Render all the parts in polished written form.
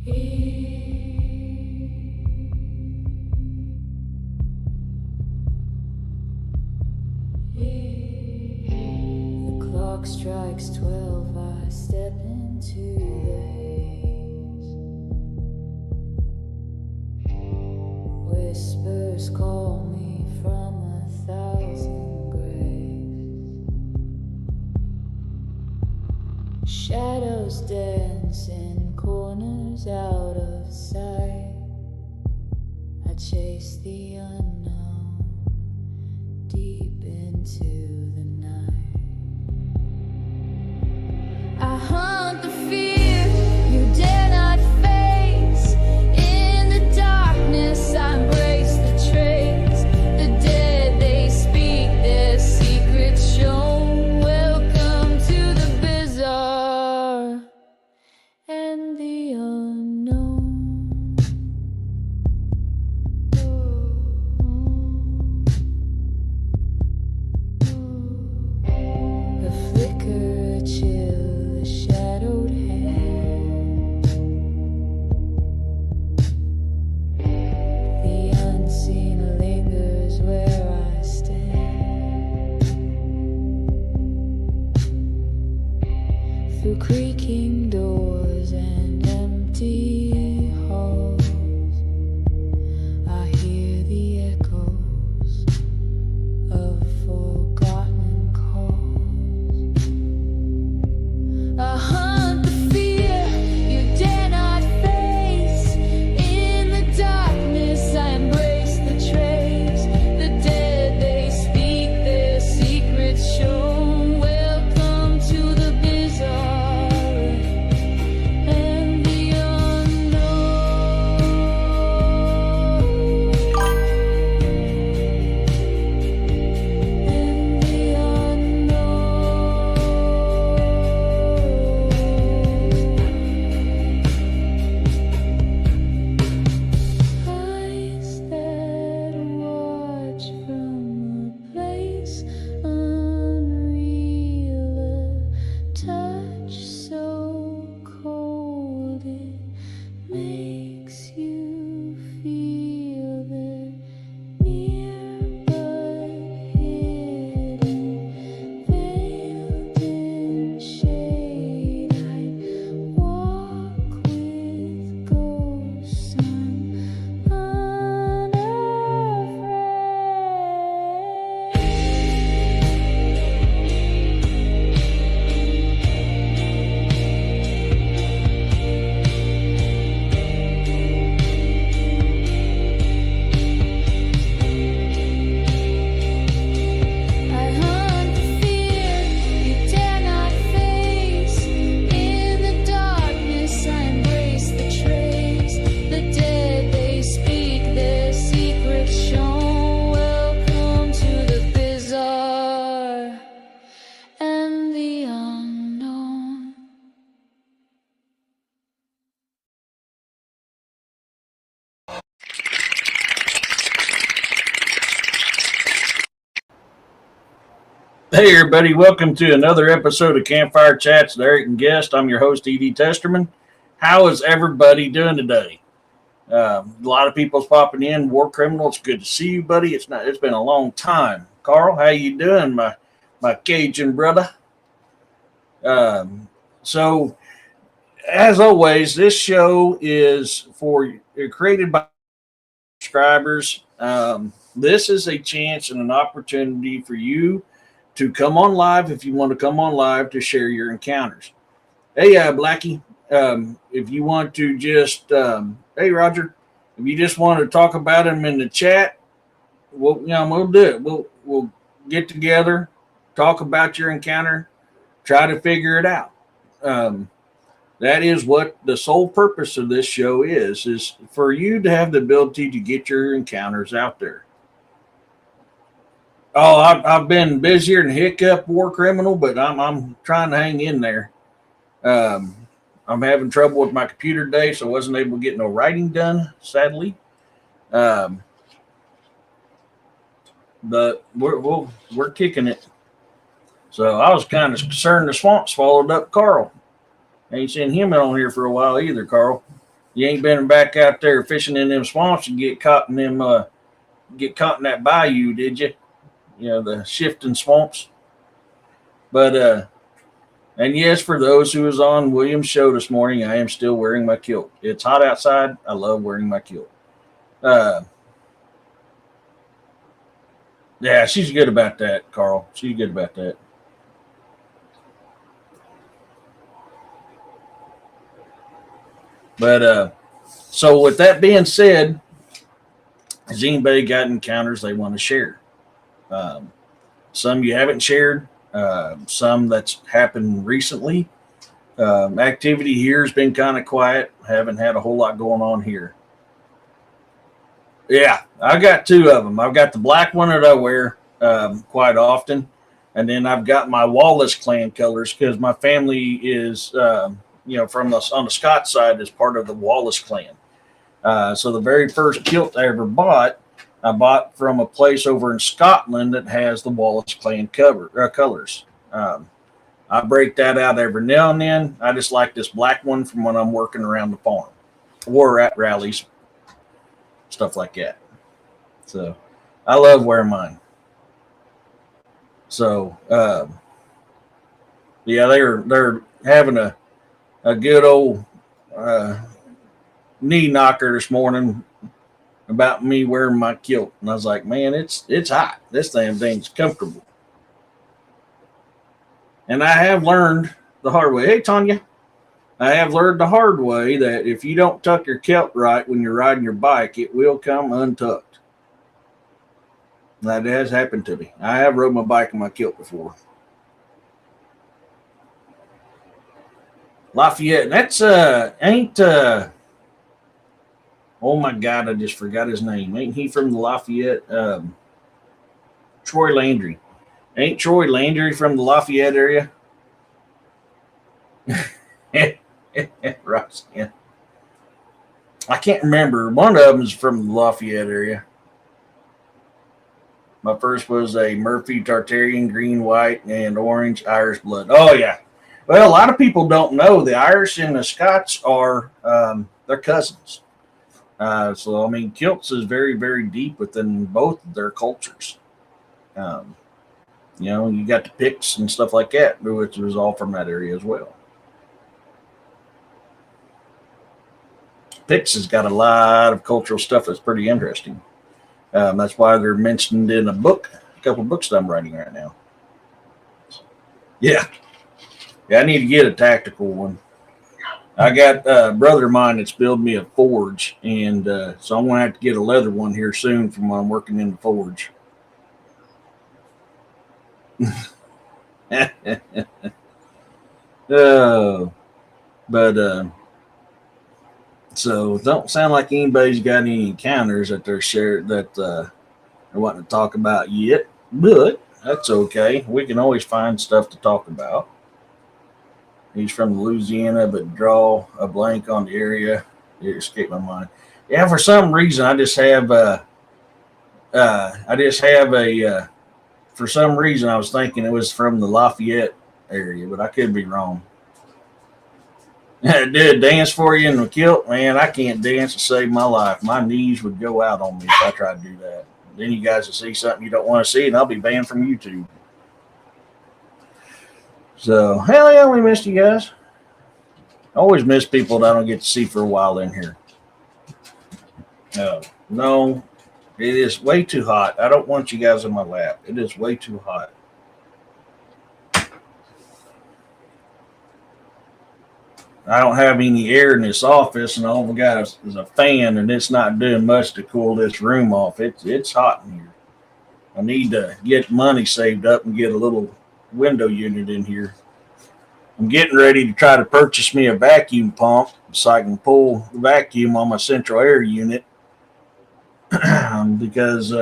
The clock strikes 12, I step into the haze. Whispers call me from 1,000 graves. Shadows dance in corners out of sight. I chase the unknown deep into the night. I hunt the fear you dare not face. In the darkness I embrace the trace. The dead, they speak their secrets shown. Welcome to the bizarre and the unknown. A flicker, a chill, a shadowed hand. The unseen lingers where I stand. Through creaking doors and empty halls, I hear the echoes of forgotten calls. I hunt the fear you dare not face. In the darkness I embrace the trace. The dead, they speak their secrets shown. Welcome to the bizarre and the unknown. And the eyes that watch from a place unreal, a touch so cold it makes you feel they're near but hidden, veiled in shade. I walk with ghosts, I'm unafraid. I hunt the fear you dare not face. In the darkness I embrace the trace. The dead, they speak their secrets shown. Welcome to the bizarre and the unknown. Hey everybody, welcome to another episode of Campfire Chats with Eric and Guest. I'm your host, E.D. Testerman. How is everybody doing today? A lot of people's popping in. War Criminal, it's good to see you, buddy. It's been a long time. Carl, how you doing, my Cajun brother? So, as always, this show is created by subscribers. This is a chance and an opportunity for you to come on live if you want to come on live to share your encounters. Hey, Blackie, if you want to just, hey, Roger, if you just want to talk about them in the chat, we'll do it. We'll get together, talk about your encounter, try to figure it out. That is what the sole purpose of this show is for you to have the ability to get your encounters out there. Oh, I've been busier than hiccup, War Criminal, but I'm trying to hang in there. I'm having trouble with my computer today, so I wasn't able to get no writing done, sadly. But we're kicking it. So I was kind of concerned the swamp swallowed up Carl. Ain't seen him on here for a while either, Carl. You ain't been back out there fishing in them swamps and get caught in that bayou, did you? You know, the shifting swamps. But and yes, for those who was on William's show this morning, I am still wearing my kilt. It's hot outside. I love wearing my kilt. Uh, yeah, she's good about that, Carl. She's good about that. But so with that being said, has anybody got encounters they want to share? Um, some you haven't shared, some that's happened recently. Activity here has been kind of quiet. Haven't had a whole lot going on here. Yeah, I got two of them. I've got the black one that I wear quite often, and then I've got my Wallace clan colors because my family is, from on the Scott side is part of the Wallace clan. So the very first kilt I ever bought, I bought from a place over in Scotland that has the Wallace clan colors. I break that out every now and then. I just like this black one from when I'm working around the farm or at rallies, stuff like that. So I love wearing mine. So yeah, they're having a good old knee knocker this morning about me wearing my kilt, and I was like, man, it's hot. This damn thing's comfortable. And I have learned the hard way. Hey, Tanya, I have learned the hard way that if you don't tuck your kilt right when you're riding your bike, it will come untucked. That has happened to me. I have rode my bike in my kilt before. Lafayette, that's ain't oh my God, I just forgot his name. Ain't he from the Lafayette? Troy Landry. Ain't Troy Landry from the Lafayette area? Right. Yeah. I can't remember. One of them is from the Lafayette area. My first was a Murphy Tartarian, green, white, and orange Irish blood. Oh, yeah. Well, a lot of people don't know the Irish and the Scots are they're cousins. So, I mean, kilts is very, very deep within both of their cultures. You got the Picts and stuff like that, which was all from that area as well. Picts has got a lot of cultural stuff that's pretty interesting. That's why they're mentioned in a couple books that I'm writing right now. Yeah, I need to get a tactical one. I got a brother of mine that's building me a forge, and so I'm going to have to get a leather one here soon from when I'm working in the forge. But so don't sound like anybody's got any encounters that they're they're wanting to talk about yet, but that's okay. We can always find stuff to talk about. He's from Louisiana, but draw a blank on the area. It escaped my mind. Yeah, for some reason I just have for some reason I was thinking it was from the Lafayette area, but I could be wrong. Did a dance for you in the kilt? Man, I can't dance to save my life. My knees would go out on me if I tried to do that. Then you guys will see something you don't want to see, and I'll be banned from YouTube. So, hell yeah, we missed you guys. I always miss people that I don't get to see for a while in here. No, it is way too hot. I don't want you guys in my lap. It is way too hot. I don't have any air in this office, and all we got is a fan, and it's not doing much to cool this room off. It's hot in here. I need to get money saved up and get a little window unit in here. I'm getting ready to try to purchase me a vacuum pump so I can pull the vacuum on my central air unit because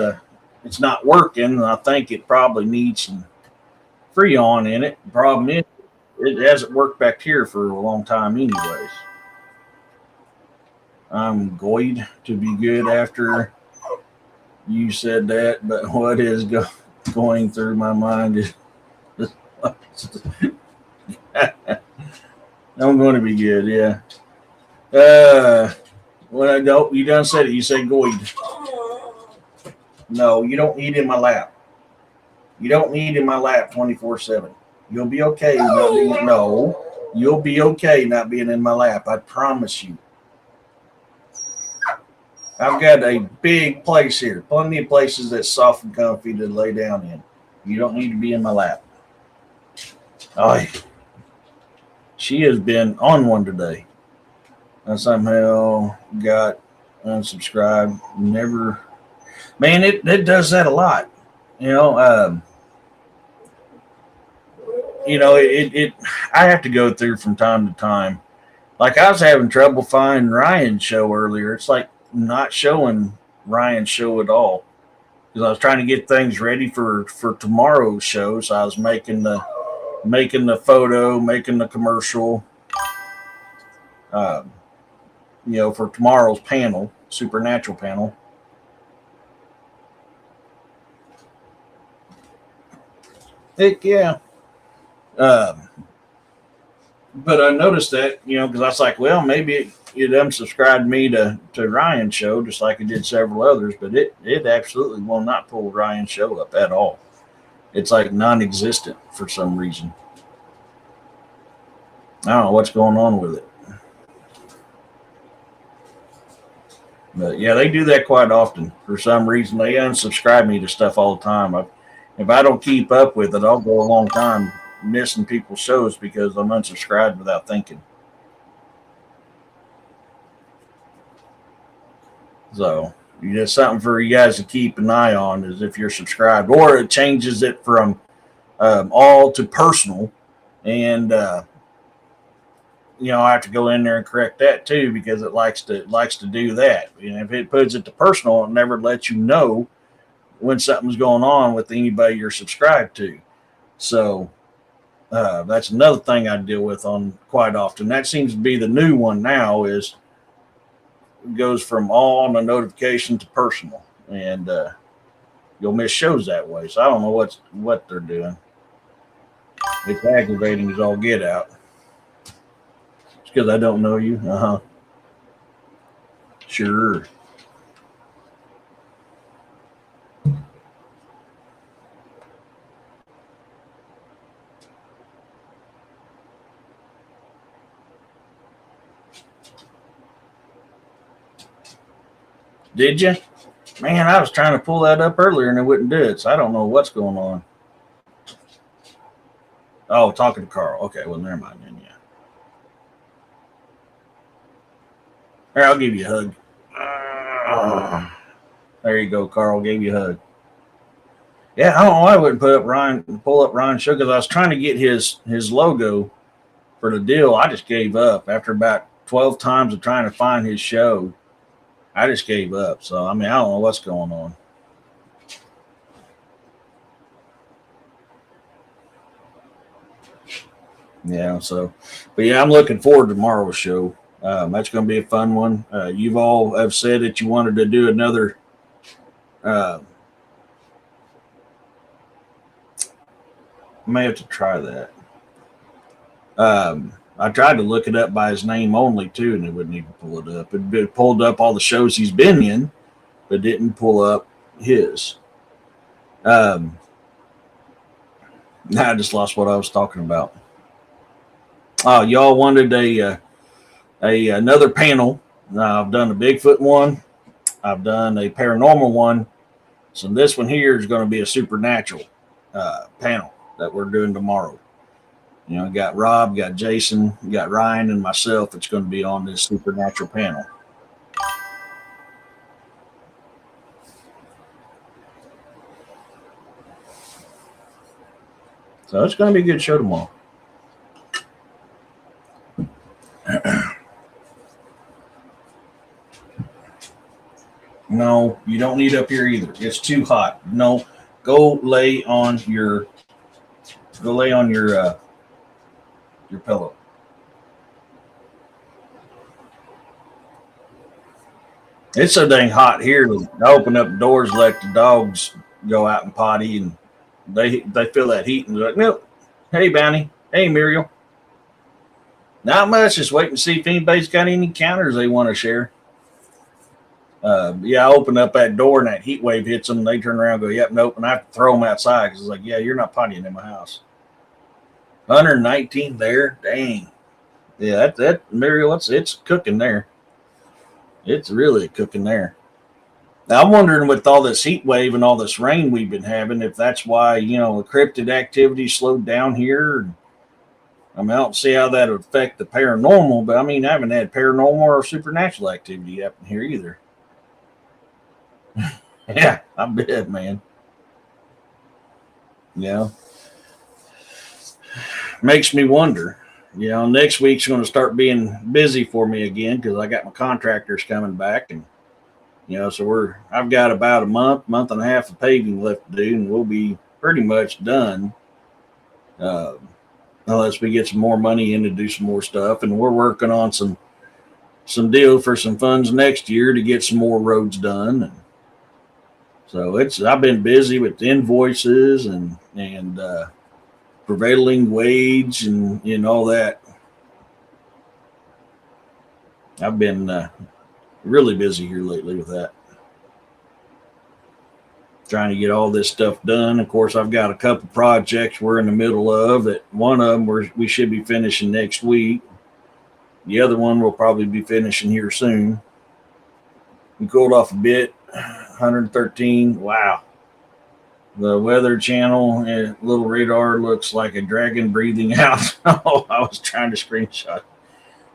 it's not working, and I think it probably needs some Freon in it. The problem is, it hasn't worked back here for a long time anyways. I'm going to be good after you said that, but what is going through my mind is I'm going to be good, yeah. When I don't, you done said it. You said go eat. No, you don't eat in my lap. You don't eat in my lap 24/7. You'll be okay not being. No, you'll be okay not being in my lap. I promise you. I've got a big place here. Plenty of places that's soft and comfy to lay down in. You don't need to be in my lap. Oh, she has been on one today. I somehow got unsubscribed. Never, man, it does that a lot. You know, it I have to go through from time to time. Like I was having trouble finding Ryan's show earlier. It's like not showing Ryan's show at all because I was trying to get things ready for tomorrow's show. So I was making the photo, making the commercial. Um, for tomorrow's panel, supernatural panel. Heck yeah. Um, but I noticed that, because I was like, well, maybe it unsubscribed me to Ryan's show, just like it did several others, but it absolutely will not pull Ryan's show up at all. It's like non-existent for some reason. I don't know what's going on with it. But yeah, they do that quite often. For some reason, they unsubscribe me to stuff all the time. If I don't keep up with it, I'll go a long time missing people's shows because I'm unsubscribed without thinking. So just something for you guys to keep an eye on is if you're subscribed, or it changes it from all to personal, and I have to go in there and correct that too because it likes to do that. If it puts it to personal, it never lets you know when something's going on with anybody you're subscribed to. So that's another thing I deal with on quite often. That seems to be the new one now. Is it goes from all on the notification to personal, and you'll miss shows that way. So I don't know what they're doing. It's aggravating as all get out. Because I don't know you. Sure. Did you? Man, I was trying to pull that up earlier and it wouldn't do it, so I don't know what's going on. Oh, talking to Carl. Okay, well, never mind then, yeah. Here, I'll give you a hug. There you go, Carl. Gave you a hug. Yeah, I don't know why I wouldn't pull up Ryan's show because I was trying to get his logo for the deal. I just gave up after about 12 times of trying to find his show. I just gave up. So I don't know what's going on. Yeah. So, but yeah, I'm looking forward to tomorrow's show. That's going to be a fun one. You've all have said that you wanted to do another. I may have to try that. I tried to look it up by his name only too, and it wouldn't even pull it up. It pulled up all the shows he's been in, but didn't pull up his. I just lost what I was talking about. Oh, y'all wanted another panel. I've done a Bigfoot one. I've done a paranormal one. So this one here is going to be a supernatural panel that we're doing tomorrow. Got Rob, got Jason, got Ryan, and myself. It's going to be on this supernatural panel. So it's going to be a good show tomorrow. No, you don't need up here either. It's too hot. No, go lay on your pillow. It's so dang hot here. I open up the doors, let the dogs go out and potty, and they feel that heat and they're like, nope. Hey, Bounty. Hey, Muriel. Not much. Just waiting to see if anybody's got any counters they want to share. Yeah, I open up that door and that heat wave hits them. And they turn around and go, yep, nope. And I have to throw them outside because it's like, yeah, you're not pottying in my house. 119 there? Dang. Yeah, that Muriel, it's cooking there. It's really cooking there. Now, I'm wondering with all this heat wave and all this rain we've been having, if that's why, the cryptid activity slowed down here. I mean, I don't see how that would affect the paranormal, but I mean, I haven't had paranormal or supernatural activity happen here either. Yeah, I bet, man. Yeah, makes me wonder. Next week's going to start being busy for me again because I got my contractors coming back, and so I've got about a month and a half of paving left to do, and we'll be pretty much done. Uh, Unless we get some more money in to do some more stuff, and we're working on some deal for some funds next year to get some more roads done. And so I've been busy with invoices and prevailing wage and all that. I've been really busy here lately with that, trying to get all this stuff done. Of course, I've got a couple projects we're in the middle of. That one of them we should be finishing next week. The other one we'll probably be finishing here soon. We cooled off a bit. 113. Wow. The Weather Channel little radar looks like a dragon breathing out. Oh, I was trying to screenshot.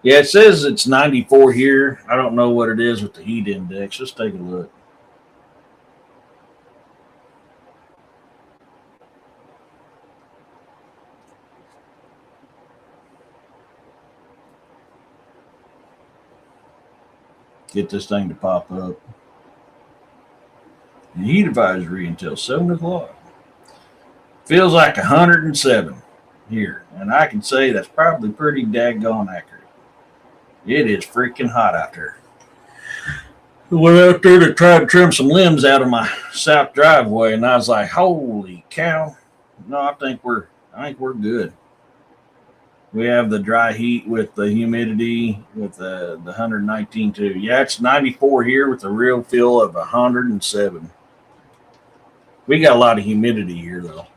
Yeah, it says it's 94 here. I don't know what it is with the heat index. Let's take a look. Get this thing to pop up. The heat advisory until 7 o'clock. Feels like 107 here, and I can say that's probably pretty daggone accurate. It is freaking hot out there. I went out there to try to trim some limbs out of my south driveway, and I was like, "Holy cow!" No, I think we're good. We have the dry heat with the humidity with the 119 too. Yeah, it's 94 here with a real feel of 107. We got a lot of humidity here though.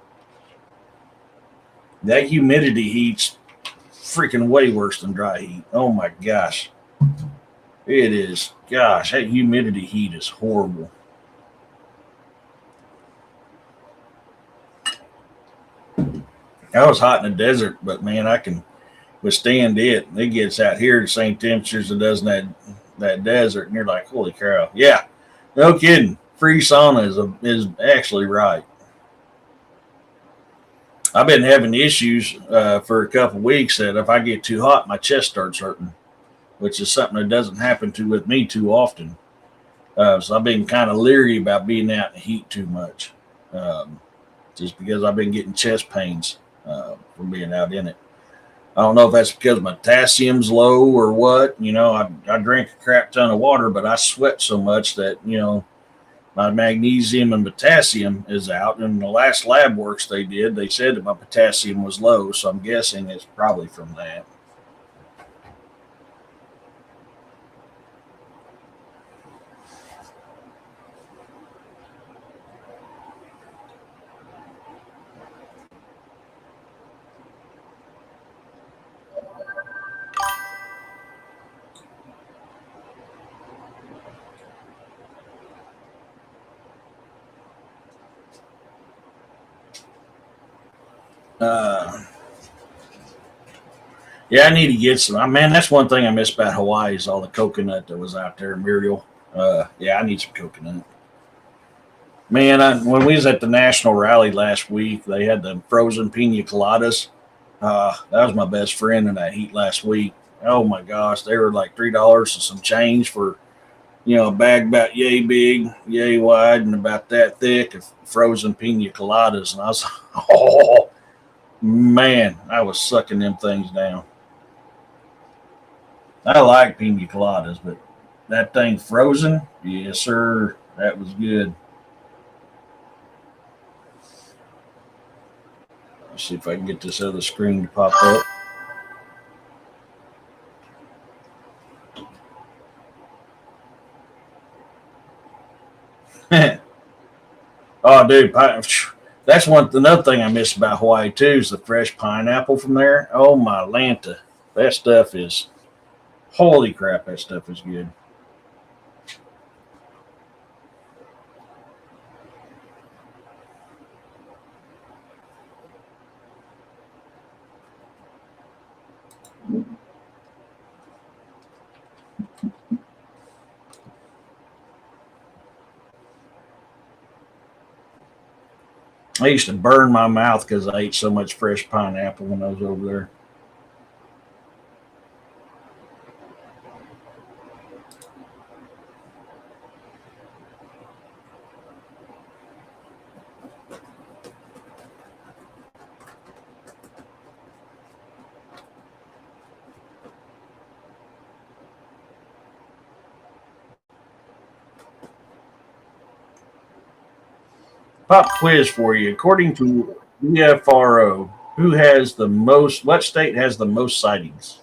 That humidity heat's freaking way worse than dry heat. Oh my gosh. It is. Gosh, that humidity heat is horrible. I was hot in the desert, but man, I can withstand it. It gets out here the same temperatures it does in that desert, and you're like, holy cow. Yeah, no kidding. Free sauna is actually right. I've been having issues for a couple weeks that if I get too hot, my chest starts hurting, which is something that doesn't happen with me too often. So I've been kind of leery about being out in the heat too much, just because I've been getting chest pains from being out in it. I don't know if that's because my potassium's low or what. I drink a crap ton of water, but I sweat so much that, my magnesium and potassium is out. And the last lab works they did, they said that my potassium was low. So I'm guessing it's probably from that. Uh, yeah, I need to get some. Man, that's one thing I miss about Hawaii is all the coconut that was out there, Muriel. Yeah, I need some coconut. Man, when we was at the national rally last week, they had the frozen pina coladas. That was my best friend in that heat last week. Oh my gosh, they were like $3 and some change for a bag about yay big, yay wide, and about that thick of frozen pina coladas. And I was, oh man, I was sucking them things down. I like pina coladas, but that thing frozen, yes sir, that was good. Let's see if I can get this other screen to pop up. Oh, dude, that's another thing I miss about Hawaii too is the fresh pineapple from there. Oh my Lanta, that stuff is holy crap. That stuff is good. I used to burn my mouth because I ate so much fresh pineapple when I was over there. Pop quiz for you. According to BFRO, what state has the most sightings?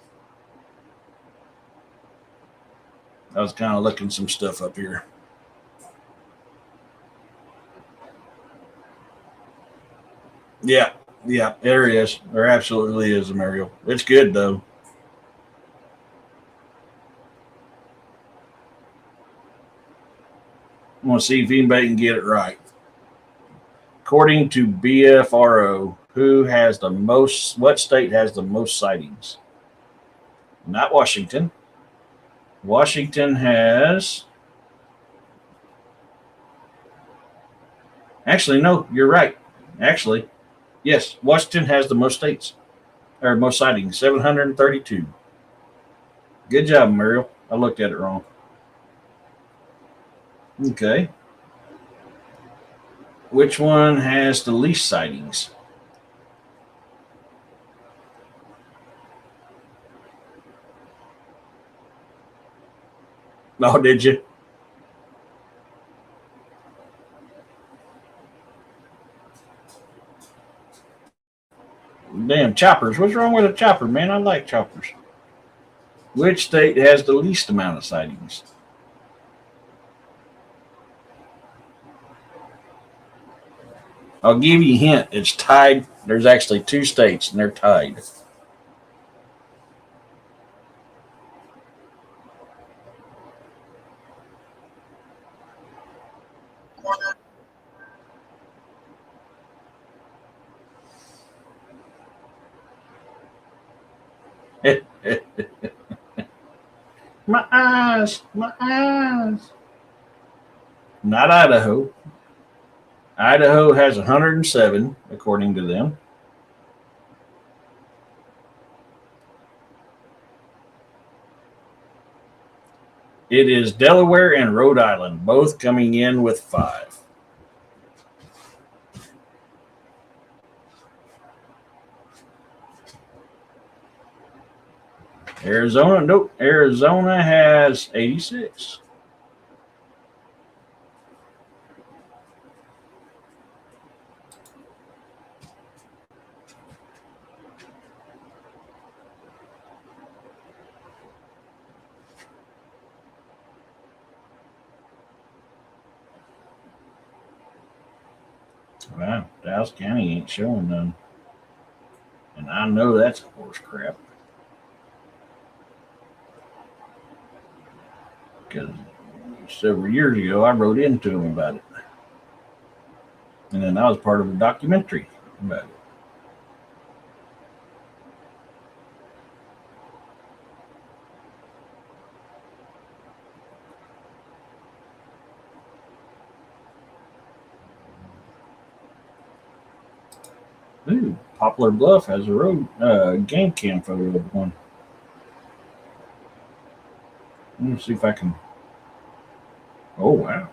I was kind of looking some stuff up here. Yeah, yeah, there is. There absolutely is, Mario. It's good though. I want to see if anybody can get it right. According to BFRO, what state has the most sightings? Not Washington. Washington has. Actually, no, you're right. Actually, yes, Washington has the most states, or most sightings, 732. Good job, Muriel. I looked at it wrong. Okay. Which one has the least sightings? Oh, did you? Damn choppers. What's wrong with a chopper, man? I like choppers. Which state has the least amount of sightings? I'll give you a hint. It's tied. There's actually two states, and they're tied. My eyes, my eyes. Not Idaho. Idaho has 107, according to them. It is Delaware and Rhode Island, both coming in with 5. Arizona, nope. Arizona has 86. Wow, Dallas County ain't showing none. And I know that's horse crap. Because several years ago I wrote into them about it. And then I was part of a documentary about it. Ooh, Poplar Bluff has a road game cam photo of one. Let me see if I can. Oh wow!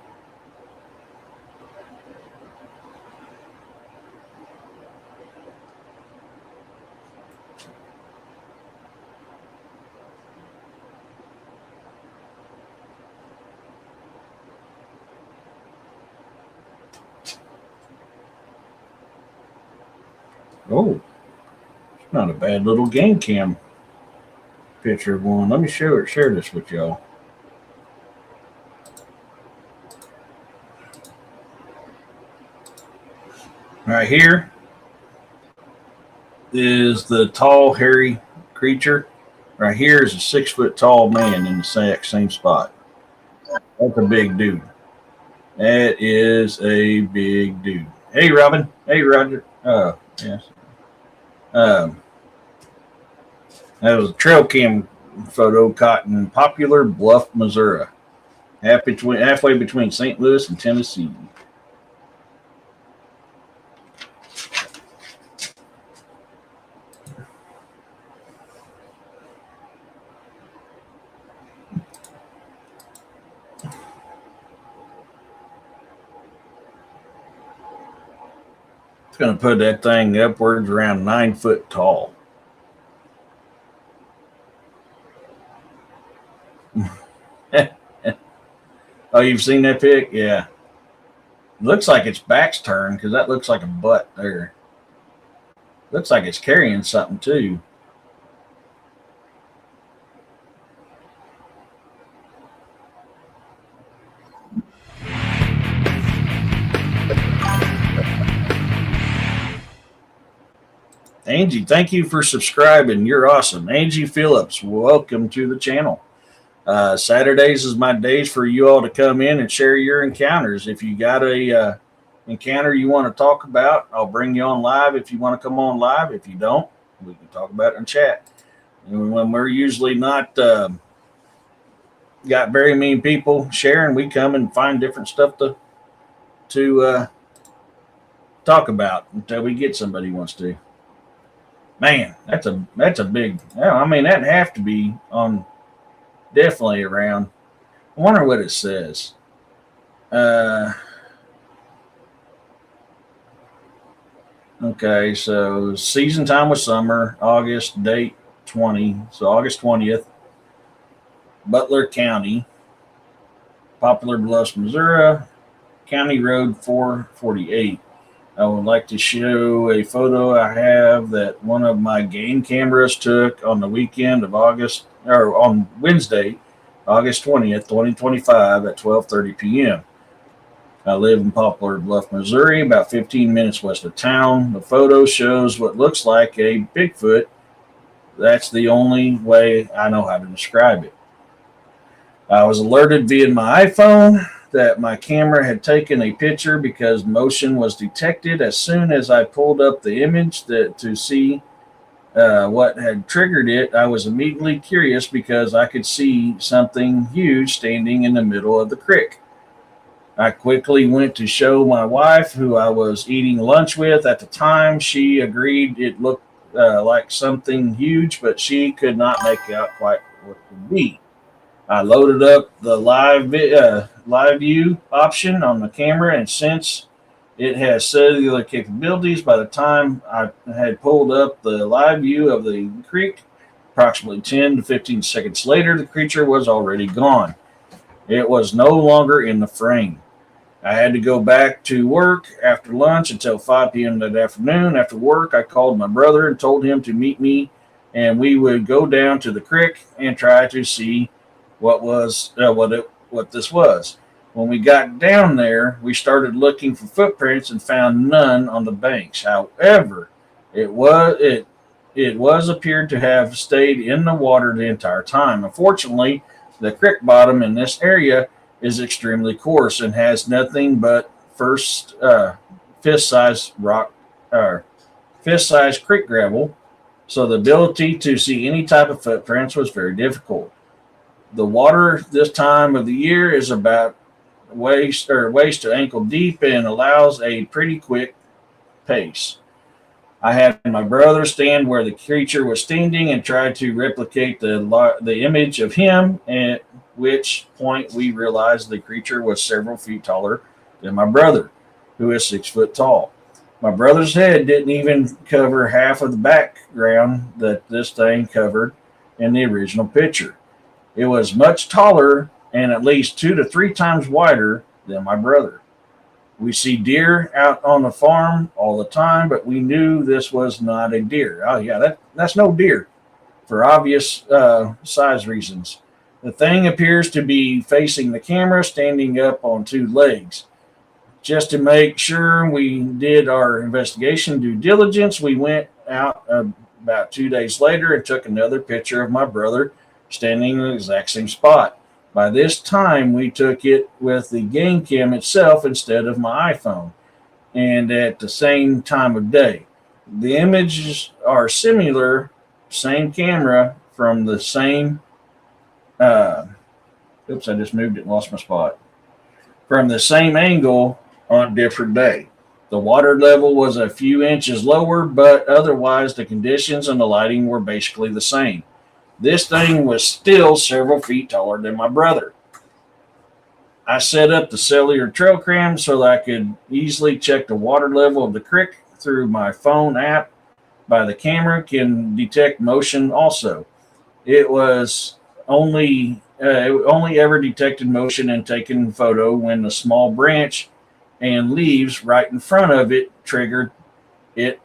Oh, it's not a bad little game cam picture of one. Let me share this with y'all. Right here is the tall, hairy creature. Right here is a 6 foot tall man in the exact same spot. That's a big dude. That is a big dude. Hey, Robin. Hey, Roger. Yes. Um, that was a trail cam photo caught in Popular Bluff, Missouri, halfway between St. Louis and Tennessee. It's going to put that thing upwards around 9 foot tall. Oh, you've seen that pic? Yeah. Looks like its back's turned because that looks like a butt there. Looks like it's carrying something too. Angie, thank you for subscribing. You're awesome. Angie Phillips, welcome to the channel. Saturdays is my days for you all to come in and share your encounters. If you got a encounter you want to talk about, I'll bring you on live if you want to come on live. If you don't, we can talk about it in chat. And when we're usually not got very many people sharing, we come and find different stuff to talk about until we get somebody who wants to. Man, that's a big. I mean, that'd have to be on definitely around. I wonder what it says. Okay, so season time was summer, August, date 20. So August 20th, Butler County, Poplar Bluffs, Missouri, County Road 448. I would like to show a photo I have that one of my game cameras took on the weekend of August, or on Wednesday, August 20th, 2025 at 12:30 p.m. I live in Poplar Bluff, Missouri, about 15 minutes west of town. The photo shows what looks like a Bigfoot. That's the only way I know how to describe it. I was alerted via my iPhone that my camera had taken a picture because motion was detected. As soon as I pulled up the image to see what had triggered it, I was immediately curious because I could see something huge standing in the middle of the creek. I quickly went to show my wife, who I was eating lunch with at the time. She agreed it looked like something huge, but she could not make out quite what it could be. I loaded up the live view option on the camera, and since it has cellular capabilities, by the time I had pulled up the live view of the creek, approximately 10 to 15 seconds later, the creature was already gone. It was no longer in the frame. I had to go back to work after lunch until 5 p.m. that afternoon. After work, I called my brother and told him to meet me, and we would go down to the creek and try to see what this was. When we got down there, we started looking for footprints and found none on the banks. However, it was appeared to have stayed in the water the entire time. Unfortunately, the creek bottom in this area is extremely coarse and has nothing but fist-sized rock or fist-sized creek gravel, so the ability to see any type of footprints was very difficult. The water this time of the year is about waist to ankle deep and allows a pretty quick pace. I had my brother stand where the creature was standing and tried to replicate the image of him, at which point we realized the creature was several feet taller than my brother, who is 6 foot tall. My brother's head didn't even cover half of the background that this thing covered in the original picture. It was much taller and at least 2 to 3 times wider than my brother. We see deer out on the farm all the time, but we knew this was not a deer. Oh yeah, that's no deer for obvious size reasons. The thing appears to be facing the camera, standing up on 2 legs. Just to make sure we did our investigation due diligence, we went out about 2 days later and took another picture of my brother standing in the exact same spot. By this time, we took it with the game cam itself instead of my iPhone, and at the same time of day. The images are similar, same camera from the same. Uh, Oops, I just moved it and lost my spot. From the same angle on a different day. The water level was a few inches lower, but otherwise the conditions and the lighting were basically the same. This thing was still several feet taller than my brother. I set up the cellular trail cam so that I could easily check the water level of the creek through my phone app. By the camera can detect motion also. It was only ever detected motion and taken photo when the small branch and leaves right in front of it triggered it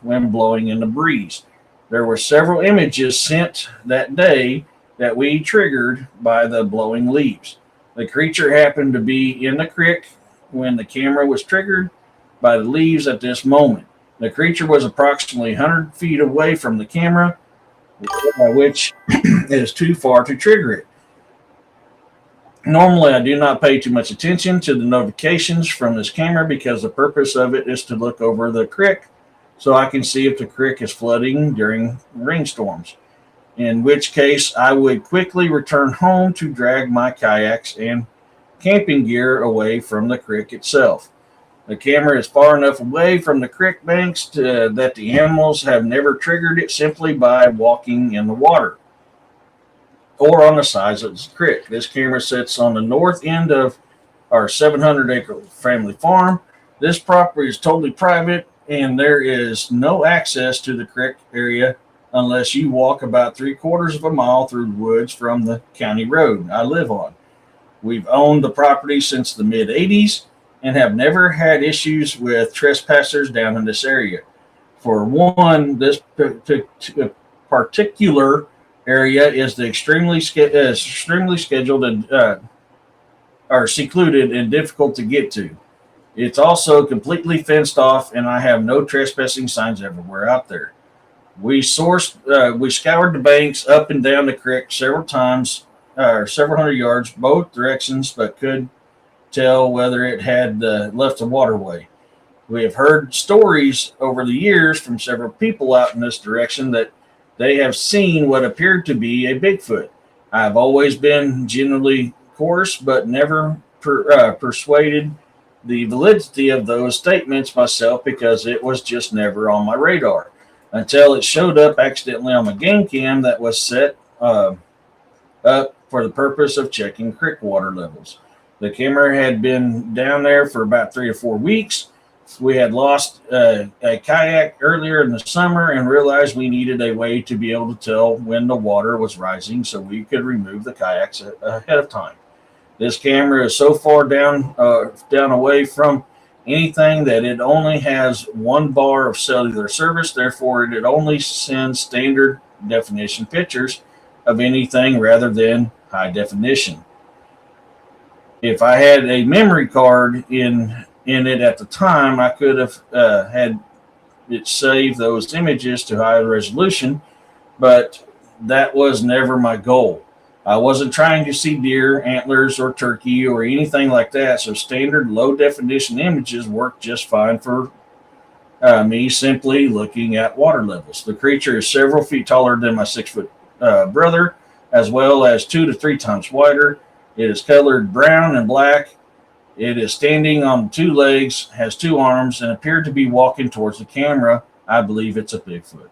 when blowing in the breeze. There were several images sent that day that we triggered by the blowing leaves. The creature happened to be in the creek when the camera was triggered by the leaves at this moment. The creature was approximately 100 feet away from the camera, which is too far to trigger it. Normally, I do not pay too much attention to the notifications from this camera because the purpose of it is to look over the creek so I can see if the creek is flooding during rainstorms. In which case, I would quickly return home to drag my kayaks and camping gear away from the creek itself. The camera is far enough away from the creek banks that the animals have never triggered it simply by walking in the water or on the sides of the creek. This camera sits on the north end of our 700-acre family farm. This property is totally private, and there is no access to the creek area unless you walk about 3/4 of a mile through the woods from the county road I live on. We've owned the property since the mid 80s and have never had issues with trespassers down in this area. For one, this particular area is the extremely scheduled and are secluded and difficult to get to. It's also completely fenced off, and I have no trespassing signs everywhere out there. We scoured the banks up and down the creek several times, several hundred yards, both directions, but could tell whether it had left the waterway. We have heard stories over the years from several people out in this direction that they have seen what appeared to be a Bigfoot. I have always been generally coarse, but never persuaded the validity of those statements myself because it was just never on my radar until it showed up accidentally on my game cam that was set up for the purpose of checking creek water levels. The camera had been down there for about 3 or 4 weeks. We had lost a kayak earlier in the summer and realized we needed a way to be able to tell when the water was rising so we could remove the kayaks ahead of time. This camera is so far down away from anything that it only has one bar of cellular service. Therefore, it only sends standard definition pictures of anything rather than high definition. If I had a memory card in it at the time, I could have had it save those images to high resolution, but that was never my goal. I wasn't trying to see deer, antlers, or turkey, or anything like that, so standard low definition images work just fine for me simply looking at water levels. The creature is several feet taller than my 6 foot brother, as well as 2 to 3 times wider. It is colored brown and black. It is standing on 2 legs, has 2 arms, and appeared to be walking towards the camera. I believe it's a Bigfoot.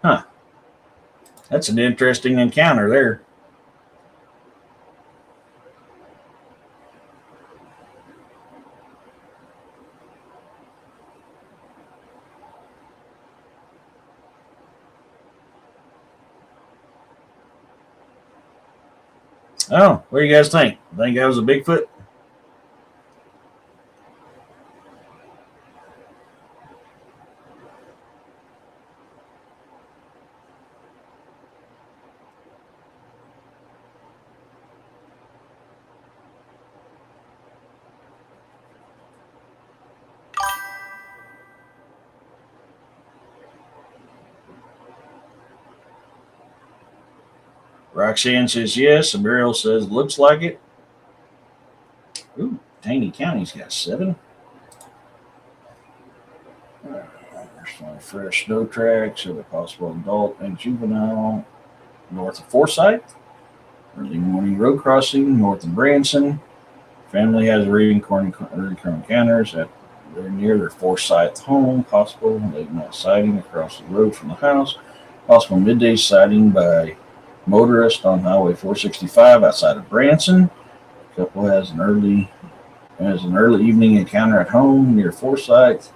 Huh. That's an interesting encounter there. Oh, what do you guys think? Think that was a Bigfoot? Roxanne says yes. And Muriel says looks like it. Ooh, Taney County's got 7. There's my fresh snow tracks of a possible adult and juvenile north of Forsyth. Early morning road crossing north of Branson. Family has recurring encounters at they're near their Forsyth home. Possible late night sighting across the road from the house. Possible midday sighting by motorist on Highway 465 outside of Branson. Couple has an early evening encounter at home near Forsyth.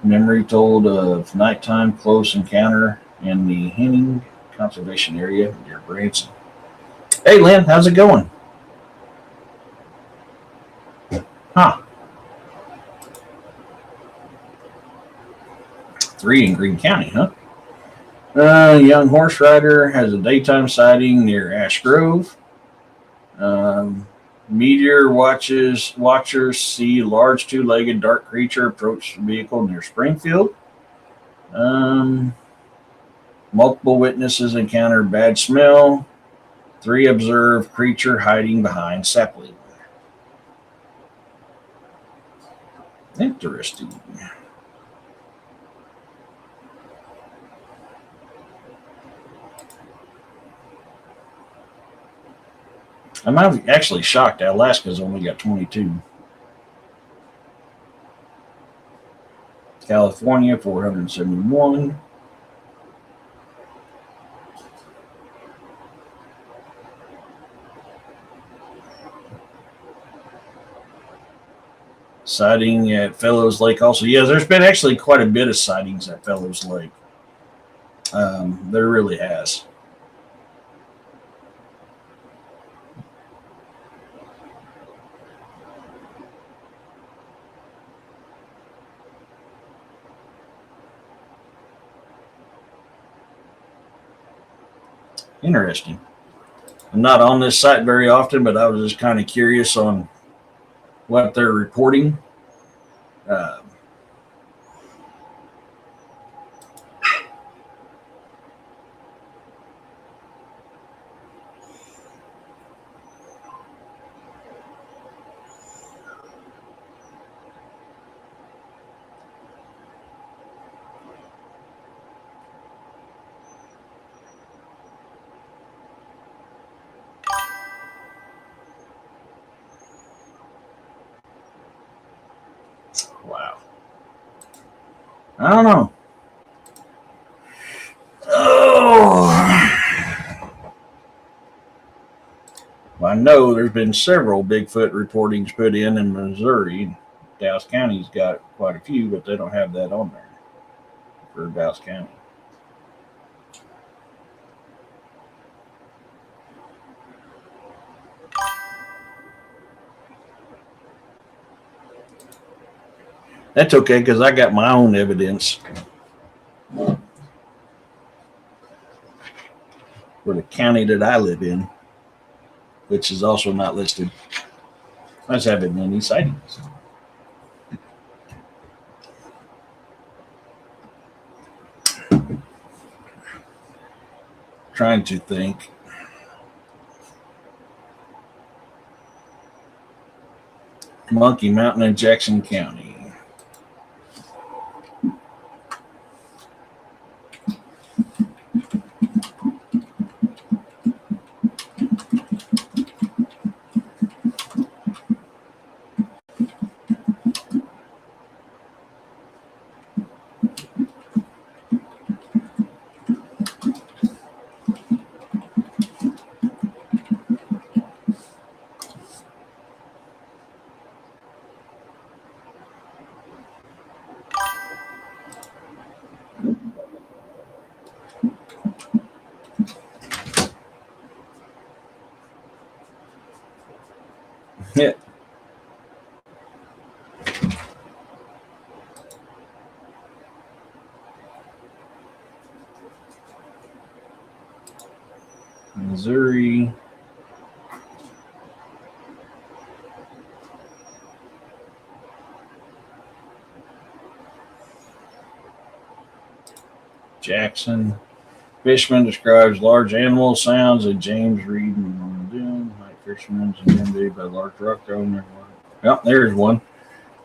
Memory told of nighttime close encounter in the Henning Conservation Area near Branson. Hey, Lynn, how's it going? Huh. 3 in Greene County, huh? Young horse rider has a daytime sighting near Ash Grove. Meteor watchers see large 2-legged dark creature approach the vehicle near Springfield. Multiple witnesses encounter bad smell. 3 observe creature hiding behind sapling. Interesting. I'm actually shocked Alaska's only got 22. California, 471. Sighting at Fellows Lake also. Yeah, there's been actually quite a bit of sightings at Fellows Lake. There really has. Interesting. I'm not on this site very often, but I was just kind of curious on what they're reporting. Uh, wow. I don't know. Oh. Well, I know there's been several Bigfoot reportings put in Missouri. Dallas County's got quite a few, but they don't have that on there for Dallas County. That's okay because I got my own evidence for the county that I live in, which is also not listed. I just haven't any sightings. Trying to think. Monkey Mountain in Jackson County. Missouri. Jackson. Fishman describes large animal sounds that James Reed and Norman Dune. Night fishermen intimidated by large rock thrown. Well, there's one.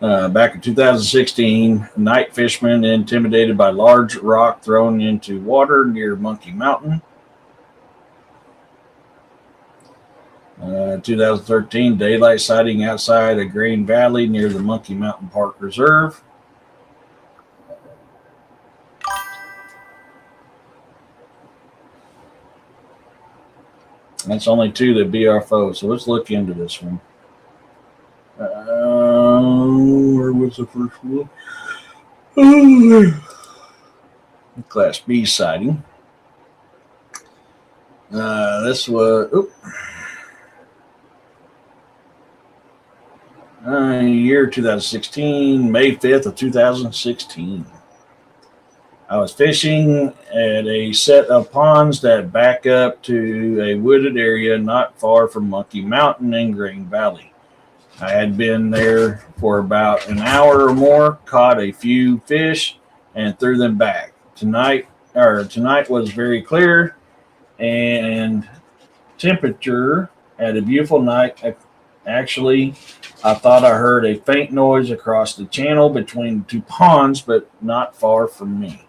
Back in 2016, night fishermen intimidated by large rock thrown into water near Monkey Mountain. 2013, daylight sighting outside of Green Valley near the Monkey Mountain Park Reserve. That's only two that BRFO, so let's look into this one. Where was the first one? Class B sighting. This was year 2016, May 5th of 2016. I was fishing at a set of ponds that back up to a wooded area not far from Monkey Mountain in Green Valley. I had been there for about an hour or more, caught a few fish, and threw them back. Tonight was very clear, and temperature had a beautiful night. Actually, I thought I heard a faint noise across the channel between two ponds, but not far from me.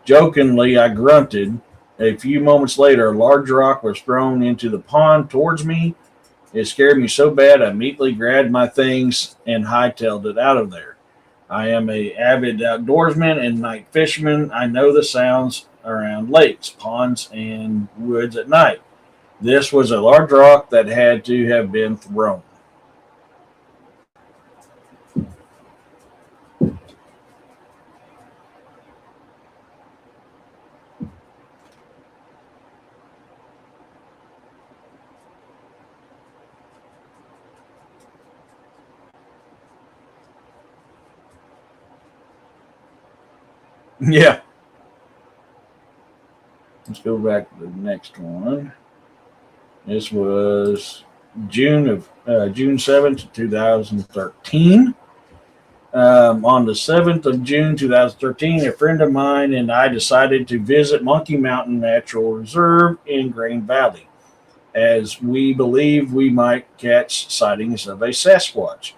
Jokingly, I grunted. A few moments later, a large rock was thrown into the pond towards me. It scared me so bad, I immediately grabbed my things and hightailed it out of there. I am an avid outdoorsman and night fisherman. I know the sounds around lakes, ponds, and woods at night. This was a large rock that had to have been thrown. Yeah. Let's go back to the next one. This was June 7th, 2013. On the 7th of June 2013, a friend of mine and I decided to visit Monkey Mountain Natural Reserve in Green Valley, as we believed we might catch sightings of a Sasquatch.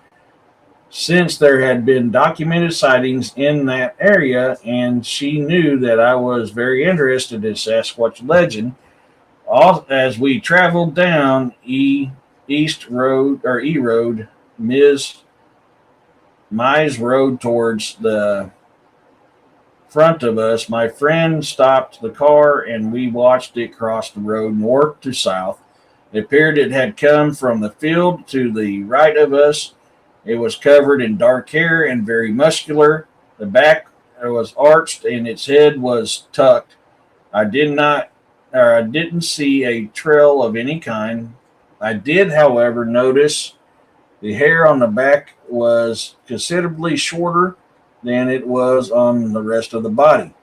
Since there had been documented sightings in that area, and she knew that I was very interested in Sasquatch legend, as we traveled down East Road or E Road, Mize Road towards the front of us, my friend stopped the car and we watched it cross the road north to south. It appeared it had come from the field to the right of us. It was covered in dark hair and very muscular. The back was arched and its head was tucked. I didn't see a trail of any kind. I did, however, notice the hair on the back was considerably shorter than it was on the rest of the body.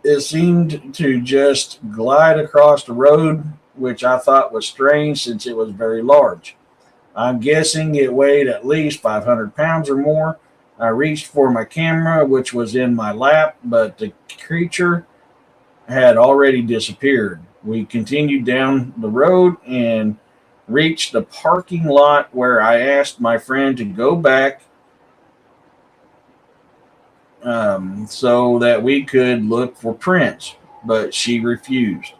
It seemed to just glide across the road, which I thought was strange since it was very large. I'm guessing it weighed at least 500 pounds or more. I reached for my camera, which was in my lap, but the creature had already disappeared. We continued down the road and reached the parking lot where I asked my friend to go back so that we could look for prints, but she refused.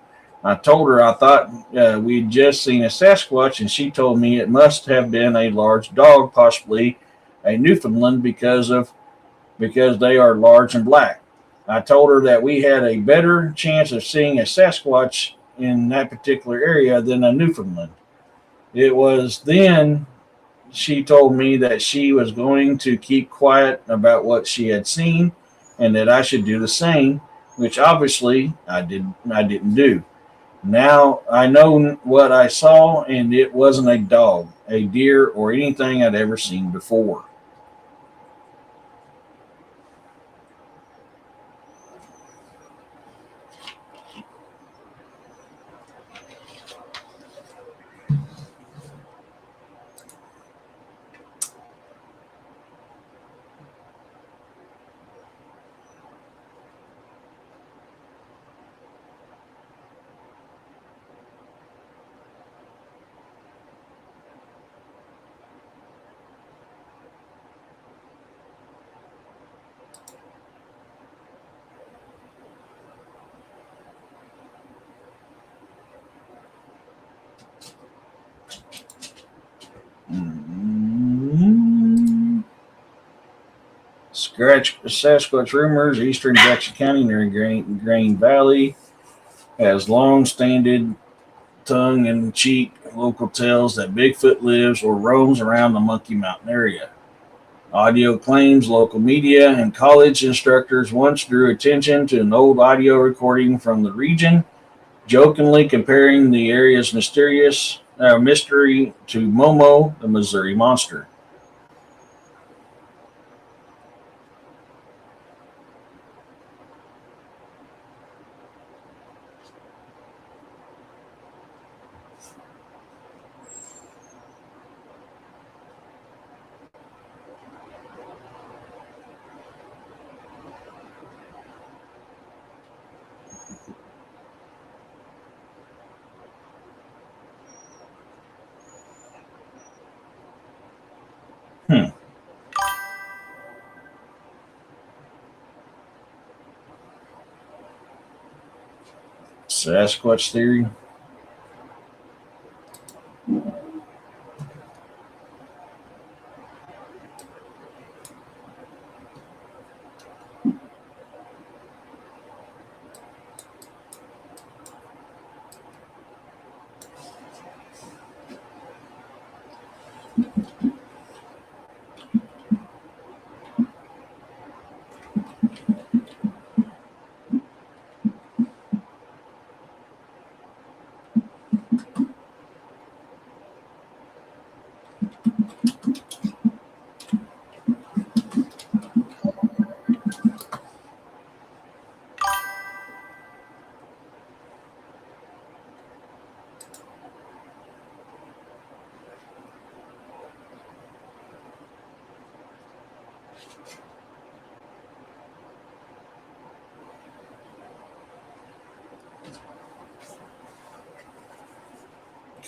I told her I thought we'd just seen a Sasquatch, and she told me it must have been a large dog, possibly a Newfoundland, because they are large and black. I told her that we had a better chance of seeing a Sasquatch in that particular area than a Newfoundland. It was then she told me that she was going to keep quiet about what she had seen and that I should do the same, which obviously I didn't do. Now I know what I saw, and it wasn't a dog, a deer, or anything I'd ever seen before. Sasquatch rumors, eastern Jackson County near Grain Valley, has long-standing tongue-in-cheek local tales that Bigfoot lives or roams around the Monkey Mountain area. Audio claims local media and college instructors once drew attention to an old audio recording from the region, jokingly comparing the area's mystery to Momo, the Missouri Monster. Hmm. Sasquatch theory.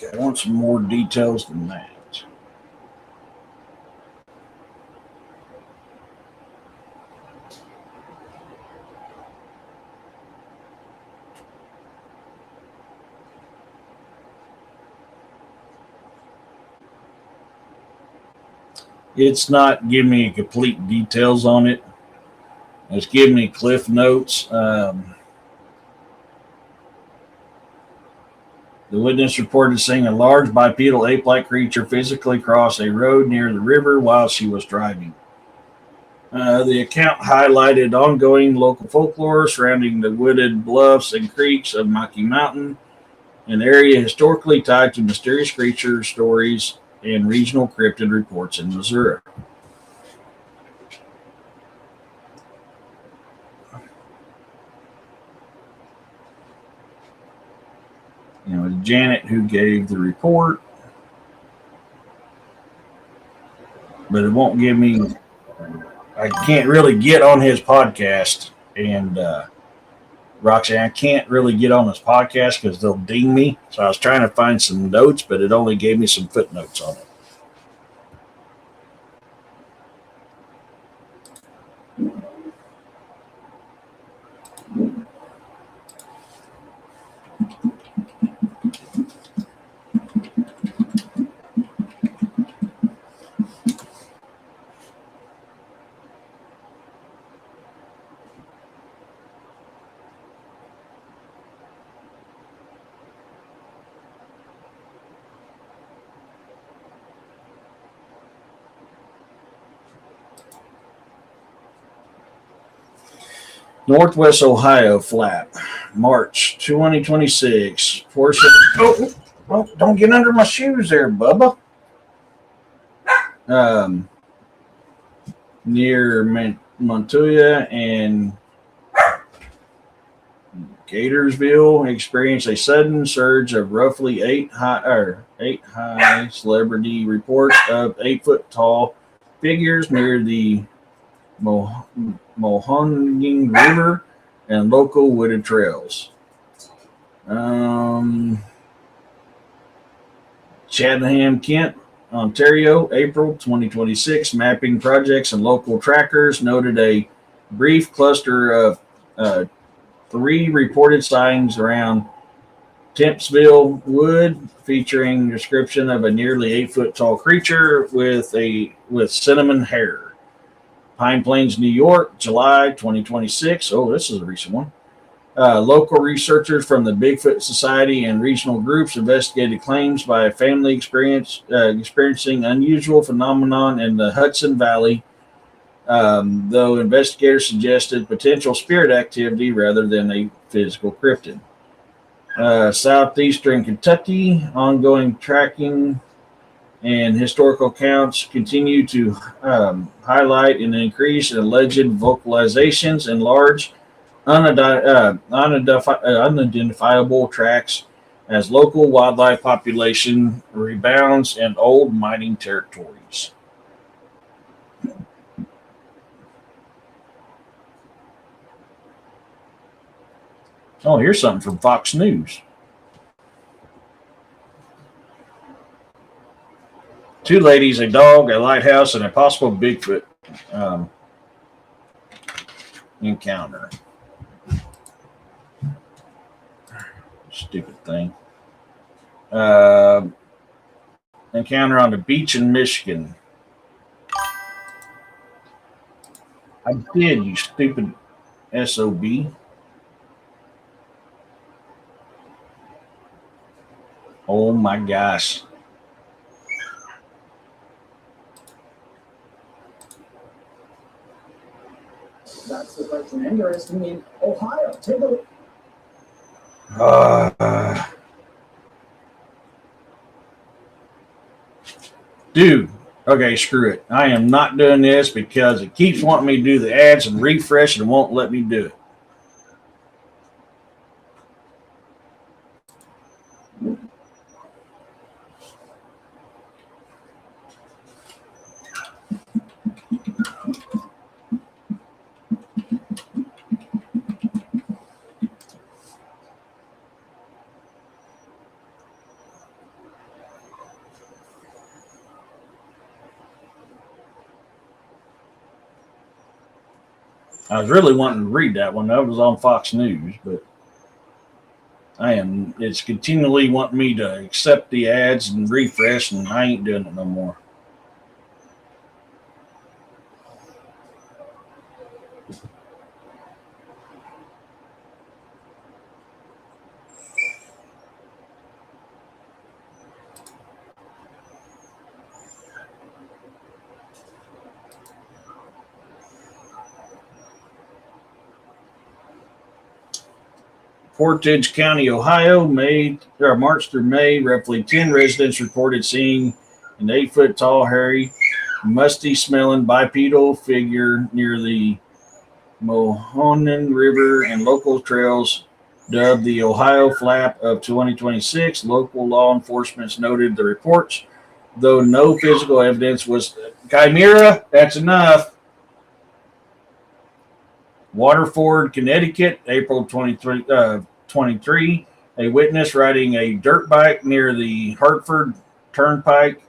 Okay, I want some more details than that. It's not giving me complete details on it. It's giving me cliff notes. The witness reported seeing a large bipedal ape-like creature physically cross a road near the river while she was driving. The account highlighted ongoing local folklore surrounding the wooded bluffs and creeks of Monkey Mountain, an area historically tied to mysterious creature stories and regional cryptid reports in Missouri. Janet who gave the report, but it won't give me. I can't really get on his podcast, and Roxanne, I can't really get on his podcast because they'll ding me. So I was trying to find some notes, but it only gave me some footnotes on it. Northwest Ohio flap, March 2026. Portion. Oh, don't get under my shoes there, Bubba. Near Montoya and Gatorsville experienced a sudden surge of roughly eight high celebrity reports of 8-foot tall figures near the Mohonning River and local wooded trails. Chatham, Kent, Ontario, April 2026. Mapping projects and local trackers noted a brief cluster of 3 reported sightings around Tempsville Wood, featuring description of a nearly 8-foot tall creature with cinnamon hair. Pine Plains, New York, July 2026. Oh, this is a recent one. Local researchers from the Bigfoot Society and regional groups investigated claims by a family experiencing unusual phenomenon in the Hudson Valley, though investigators suggested potential spirit activity rather than a physical cryptid. Southeastern Kentucky, ongoing tracking and historical accounts continue to highlight an increase in alleged vocalizations in large unidentifiable tracts as local wildlife population rebounds in old mining territories. Oh, here's something from Fox News. 2 ladies, a dog, a lighthouse, and a possible Bigfoot encounter. Stupid thing. Encounter on the beach in Michigan. I did, you stupid SOB. Oh my gosh. That's the question. Interesting in Ohio. Take a look. Dude, okay, screw it. I am not doing this because it keeps wanting me to do the ads and refresh and won't let me do it. I was really wanting to read that one. That was on Fox News, but it's continually wanting me to accept the ads and refresh, and I ain't doing it no more. Portage County, Ohio, March through May, roughly 10 residents reported seeing an 8-foot tall, hairy, musty-smelling bipedal figure near the Mohonan River and local trails dubbed the Ohio Flap of 2026. Local law enforcement noted the reports, though no physical evidence was. Chimera, that's enough. Waterford, Connecticut, April 23, a witness riding a dirt bike near the Hartford Turnpike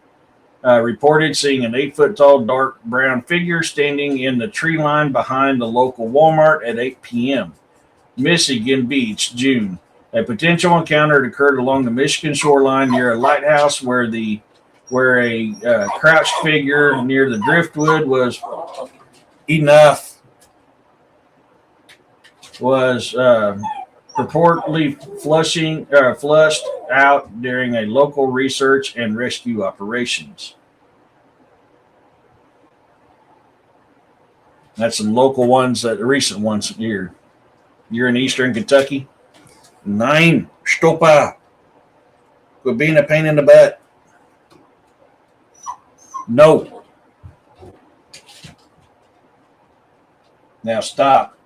reported seeing an 8-foot tall dark brown figure standing in the tree line behind the local Walmart at 8 p.m. Michigan Beach, June. A potential encounter occurred along the Michigan shoreline near a lighthouse where a crouched figure near the driftwood was purportedly flushed out during a local research and rescue operations. That's some local ones, recent ones here. You're in Eastern Kentucky? Nein, stoppa. Quit being a pain in the butt. No. Now stop.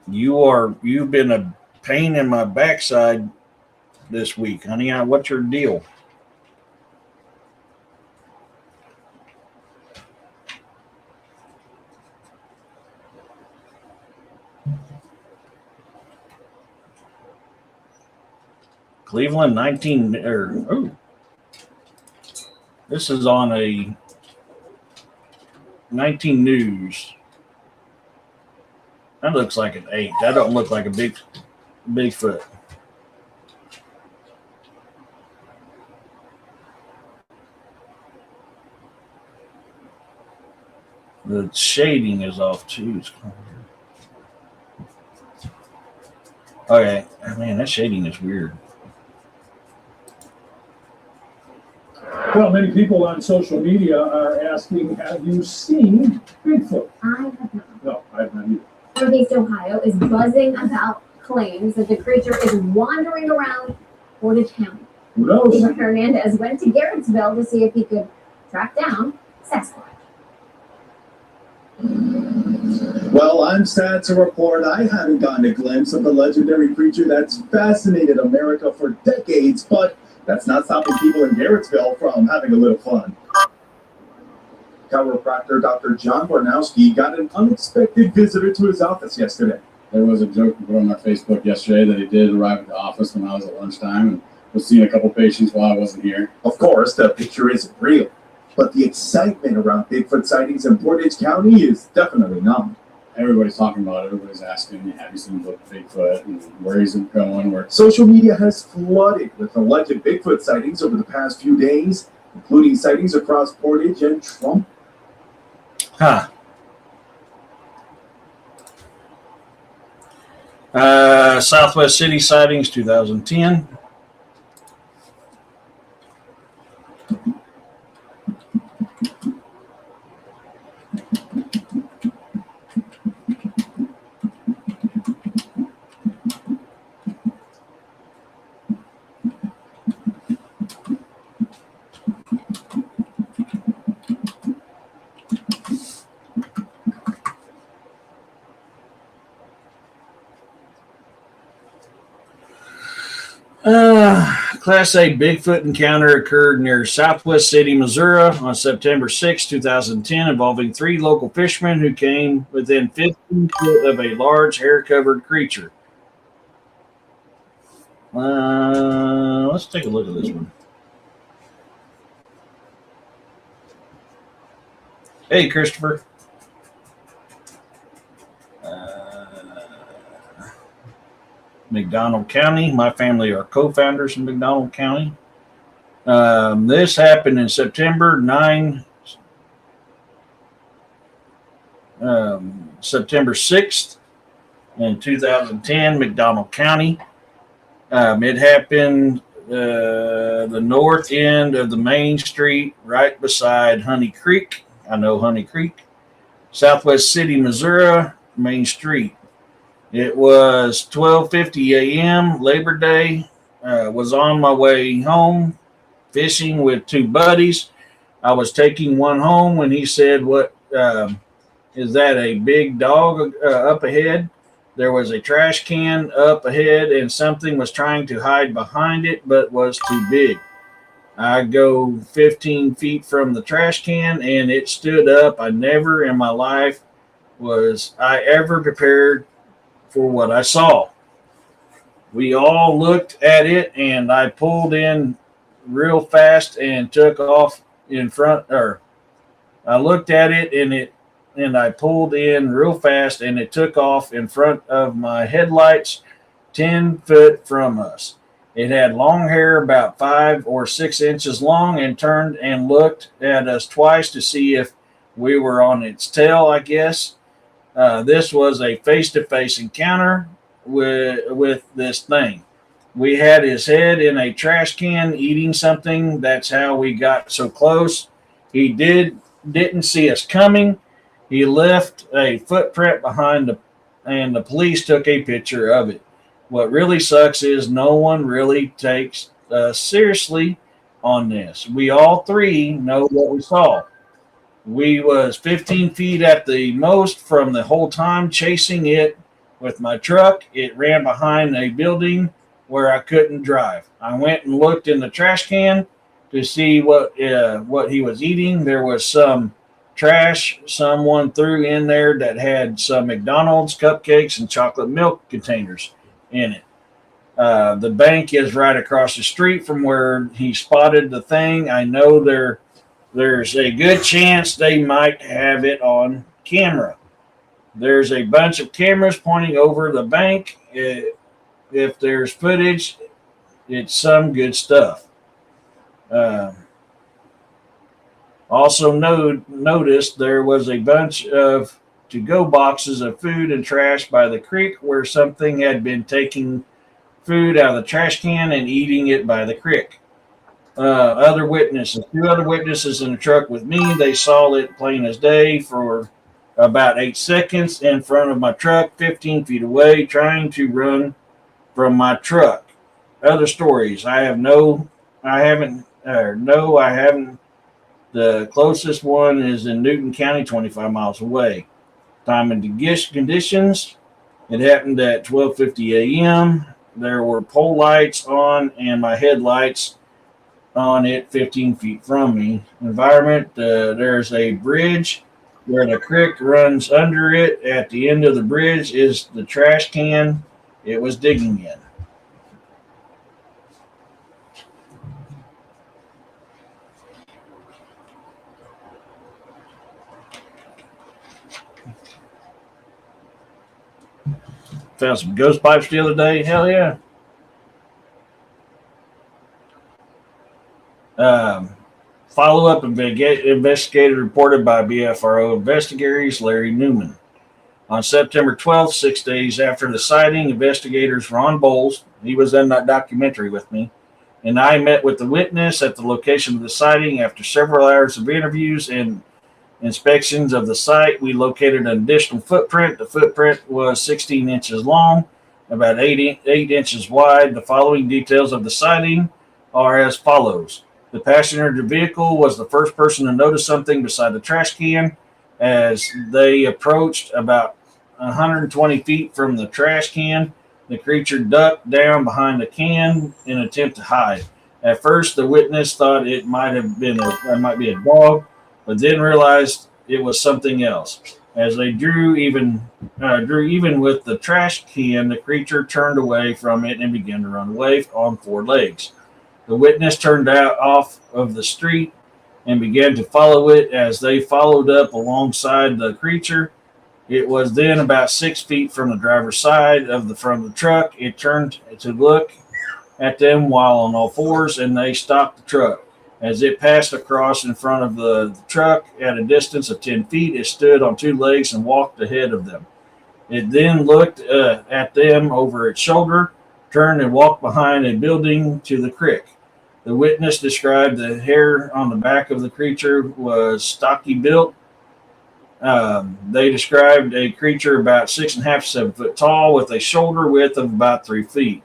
You've been a pain in my backside this week, honey. What's your deal? Cleveland 19 this is on a 19 News. That looks like an 8. That don't look like a Bigfoot. The shading is off too. Okay, man, that shading is weird. Well, many people on social media are asking, have you seen Bigfoot? I have not. No, I have not either. Northeast Ohio is buzzing about claims that the creature is wandering around Portage County. Who knows? Peter Hernandez went to Garrettsville to see if he could track down Sasquatch. Well, I'm sad to report I haven't gotten a glimpse of the legendary creature that's fascinated America for decades, but that's not stopping people in Garrettsville from having a little fun. Chiropractor Dr. John Barnowski got an unexpected visitor to his office yesterday. There was a joke put on my Facebook yesterday that he did arrive at the office when I was at lunchtime and was seeing a couple patients while I wasn't here. Of course, the picture isn't real, but the excitement around Bigfoot sightings in Portage County is definitely not. Everybody's talking about it. Everybody's asking, have you seen Bigfoot and where he's going? Where Social media has flooded with alleged Bigfoot sightings over the past few days, including sightings across Portage and Trump. Huh. Southwest City sightings 2010. Class A Bigfoot encounter occurred near Southwest City, Missouri on September 6, 2010, involving 3 local fishermen who came within 15 feet of a large hair-covered creature. Let's take a look at this one. Hey, Christopher. McDonald County. My family are co-founders in McDonald County. This happened in September 6th in 2010, McDonald County. It happened the north end of the main street right beside Honey Creek. I know Honey Creek. Southwest City, Missouri, Main Street. It was 12:50 a.m. Labor Day. Was on my way home fishing with 2 buddies. I was taking one home when he said, "What is that? A big dog up ahead?" There was a trash can up ahead, and something was trying to hide behind it, but was too big. I go 15 feet from the trash can, and it stood up. I never in my life was I ever prepared for what I saw. We all looked at it, and I pulled in real fast and took off in front. Or I looked at it, and I pulled in real fast, and it took off in front of my headlights, 10 foot from us. It had long hair, about 5 or 6 inches long, and turned and looked at us twice to see if we were on its tail, I guess. This was a face-to-face encounter with this thing. We had his head in a trash can eating something. That's how we got so close. He didn't see us coming. He left a footprint behind and the police took a picture of it. What really sucks is no one really takes us seriously on this. We all 3 know what we saw. We was 15 feet at the most from the whole time chasing it with my truck. It ran behind a building where I couldn't drive. I went and looked in the trash can to see what he was eating. There was some trash someone threw in there that had some McDonald's cupcakes and chocolate milk containers in it. The bank is right across the street from where he spotted the thing. I know there's a good chance they might have it on camera. There's a bunch of cameras pointing over the bank. If there's footage, it's some good stuff. Also noticed there was a bunch of to-go boxes of food and trash by the creek where something had been taking food out of the trash can and eating it by the creek. Other witnesses, two other witnesses in the truck with me, they saw it plain as day for about 8 seconds in front of my truck, 15 feet away, trying to run from my truck. Other stories, I haven't. The closest one is in Newton County, 25 miles away. Time and conditions, it happened at 12:50 a.m. There were pole lights on and my headlights on it 15 feet from me. Environment, there's a bridge where the creek runs under it. At the end of the bridge is the trash can it was digging in. Found some ghost pipes the other day. Hell yeah. Follow-up investigator reported by BFRO investigators Larry Newman. On September 12th, 6 days after the sighting, investigators Ron Bowles, he was in that documentary with me, and I met with the witness at the location of the sighting. After several hours of interviews and inspections of the site, we located an additional footprint. The footprint was 16 inches long, about 8 inches wide. The following details of the sighting are as follows. The passenger of the vehicle was the first person to notice something beside the trash can. As they approached about 120 feet from the trash can, the creature ducked down behind the can in an attempt to hide. At first, the witness thought it might be a dog, but then realized it was something else. As they drew even with the trash can, the creature turned away from it and began to run away on four legs. The witness turned out off of the street and began to follow it. As they followed up alongside the creature, it was then about 6 feet from the driver's side of the front of the truck. It turned to look at them while on all fours, and they stopped the truck. As it passed across in front of the truck at a distance of 10 feet, it stood on two legs and walked ahead of them. It then looked at them over its shoulder, turned and walked behind a building to the creek. The witness described the hair on the back of the creature was stocky built. They described a creature about 6.5 to 7 foot tall with a shoulder width of about 3 feet.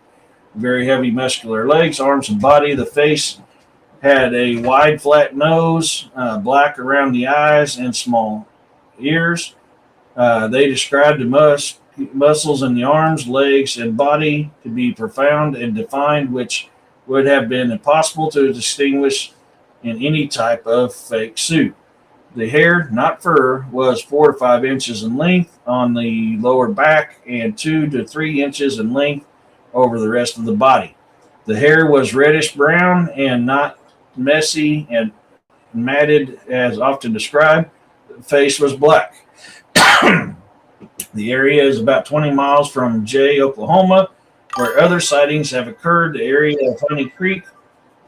Very heavy muscular legs, arms, and body. The face had a wide, flat nose, black around the eyes, and small ears. They described the muscles in the arms, legs, and body to be profound and defined, which would have been impossible to distinguish in any type of fake suit. The hair, not fur, was 4 to 5 inches in length on the lower back and 2 to 3 inches in length over the rest of the body. The hair was reddish brown and not messy and matted as often described. The face was black. The area is about 20 miles from Jay, Oklahoma, where other sightings have occurred. The area of Honey Creek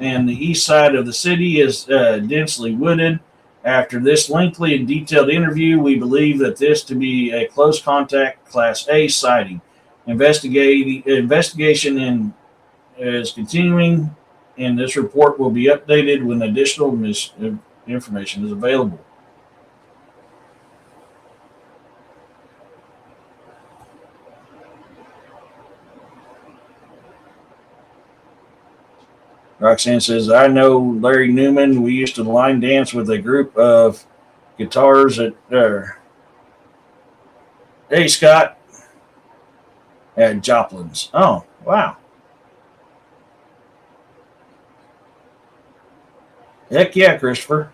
and the east side of the city is densely wooded. After this lengthy and detailed interview, we believe that this to be a close contact Class A sighting. Investigation is continuing, and this report will be updated when additional information is available. Roxanne says, I know Larry Newman. We used to line dance with a group of guitars at Hey, Scott, at Joplin's. Oh, wow. Heck yeah, Christopher.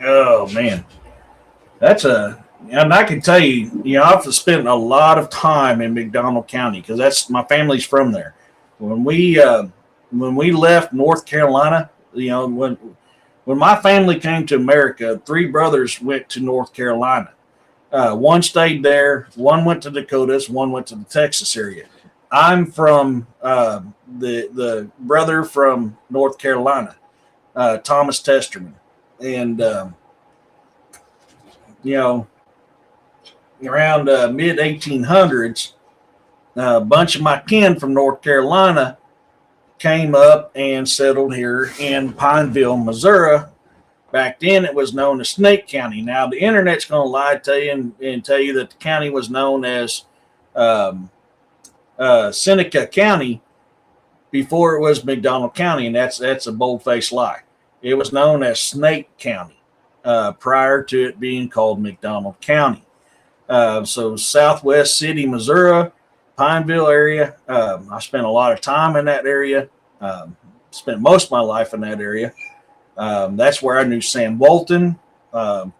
Oh man, that's a And I can tell you, I've spent a lot of time in McDonald County because that's my family's from there. When we left North Carolina, when my family came to America, 3 brothers went to North Carolina. One stayed there, one went to Dakotas, one went to the Texas area. I'm from the brother from North Carolina, Thomas Testerman, and around mid 1800s, a bunch of my kin from North Carolina came up and settled here in Pineville, Missouri. Back then, it was known as Snake County. Now, the internet's going to lie to you and tell you that the county was known as Seneca County before it was McDonald County, and that's a bold-faced lie. It was known as Snake County prior to it being called McDonald County. So Southwest City, Missouri, Pineville area. I spent a lot of time in that area. Spent most of my life in that area. That's where I knew Sam Walton, a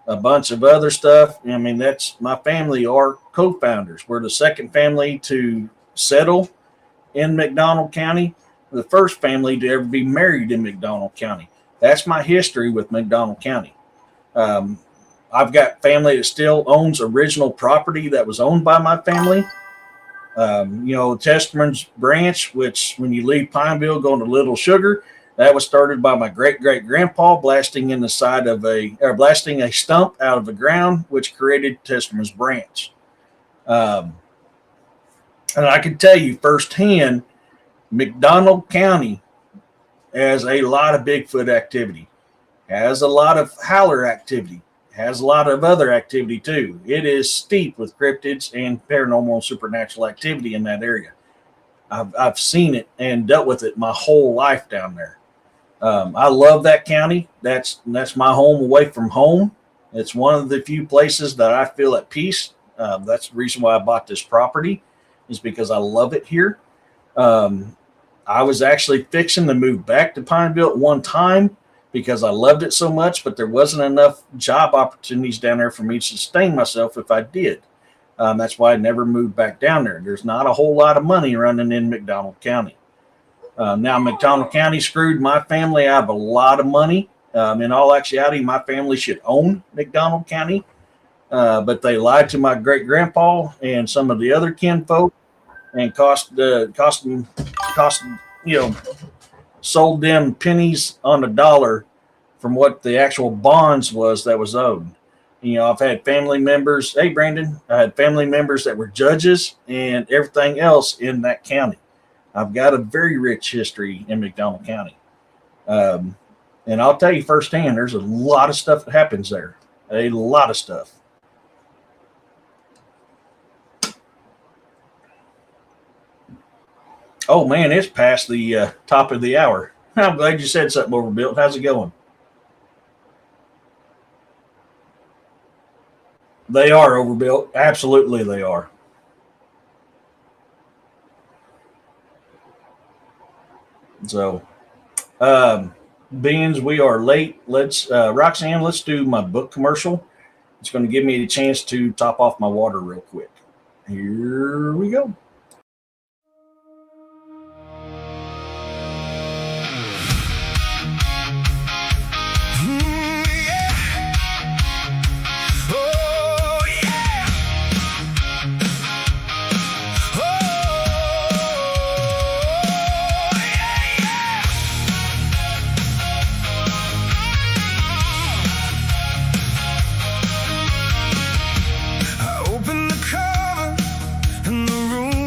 bunch of other stuff. I mean, that's my family are co-founders. We're the second family to settle in McDonald County, the first family to ever be married in McDonald County. That's my history with McDonald County. I've got family that still owns original property that was owned by my family. Testerman's Branch, which when you leave Pineville going to Little Sugar, that was started by my great-great-grandpa blasting a stump out of the ground, which created Testerman's Branch. And I can tell you firsthand, McDonald County has a lot of Bigfoot activity, has a lot of howler activity, has a lot of other activity too. It is steep with cryptids and paranormal and supernatural activity in that area. I've seen it and dealt with it my whole life down there. I love that county. That's my home away from home. It's one of the few places that I feel at peace. That's the reason why I bought this property, is because I love it here. I was actually fixing to move back to Pineville at one time because I loved it so much, but there wasn't enough job opportunities down there for me to sustain myself if I did. That's why I never moved back down there. There's not a whole lot of money running in McDonald County. Now, McDonald County screwed my family out of a lot of money. In all actuality, my family should own McDonald County, but they lied to my great-grandpa and some of the other kinfolk and sold them pennies on a dollar from what the actual bonds was that was owed. I've had family members. Hey, Brandon, I had family members that were judges and everything else in that county. I've got a very rich history in McDonald County. And I'll tell you firsthand, there's a lot of stuff that happens there. A lot of stuff. Oh, man, it's past the top of the hour. I'm glad you said something, Overbuilt. How's it going? They are overbuilt. Absolutely, they are. So, beans, we are late. Let's, Roxanne, let's do my book commercial. It's going to give me a chance to top off my water real quick. Here we go. Open the cover and the room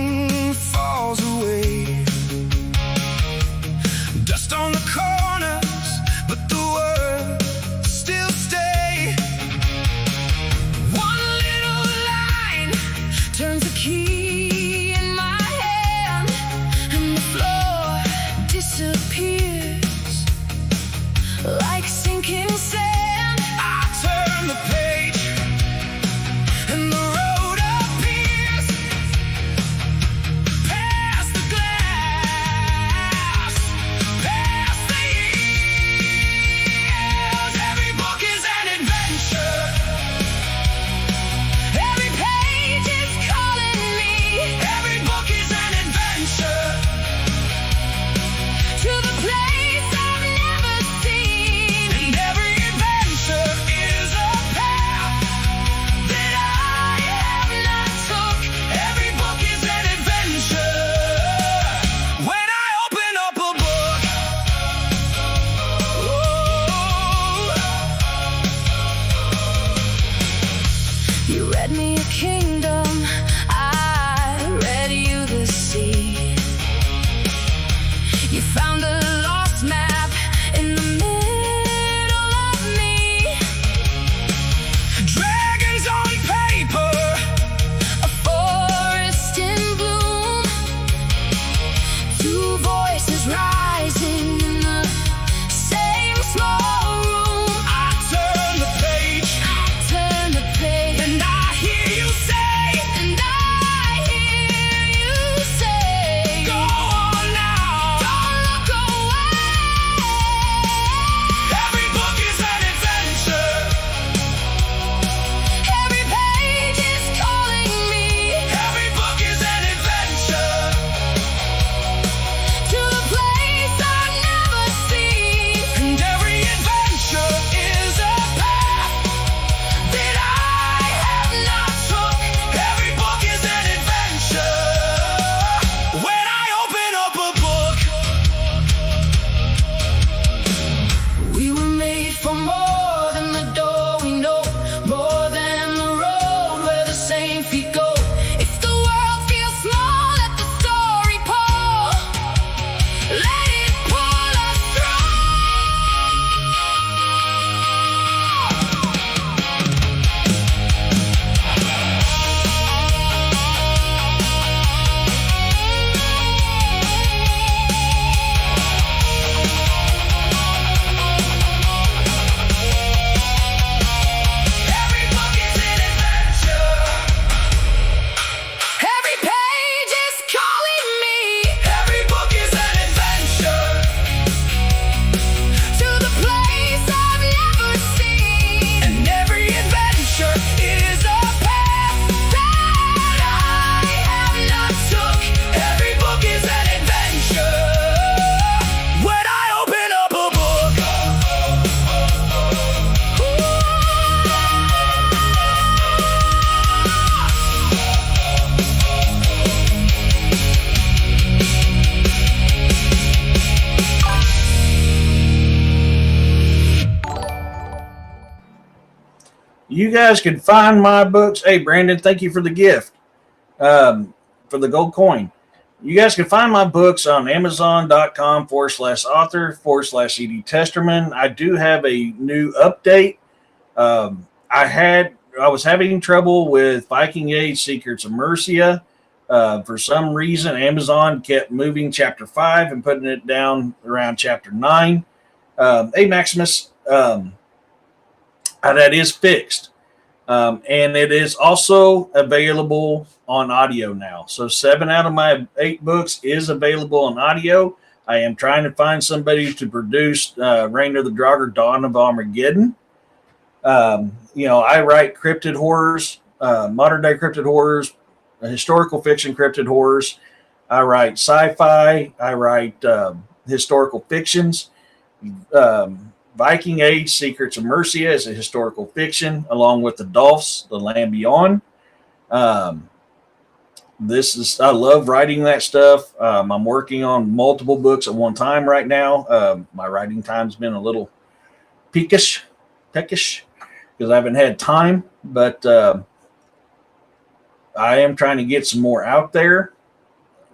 you guys can find my books. Hey, Brandon, thank you for the gift, for the gold coin. You guys can find my books on Amazon.com/author/E.D. Testerman. I do have a new update. I was having trouble with Viking Age Secrets of Mercia. For some reason, Amazon kept moving chapter 5 and putting it down around chapter 9. Hey, Maximus, that is fixed. And it is also available on audio now. So 7 out of my 8 books is available on audio. I am trying to find somebody to produce Reign of the Draugr, Dawn of Armageddon. I write cryptid horrors, modern day cryptid horrors, historical fiction cryptid horrors. I write sci-fi. I write historical fictions. Viking Age Secrets of Mercia is a historical fiction, along with the Dolphs, The Land Beyond. I love writing that stuff. I'm working on multiple books at one time right now. My writing time's been a little peckish, because I haven't had time, but I am trying to get some more out there.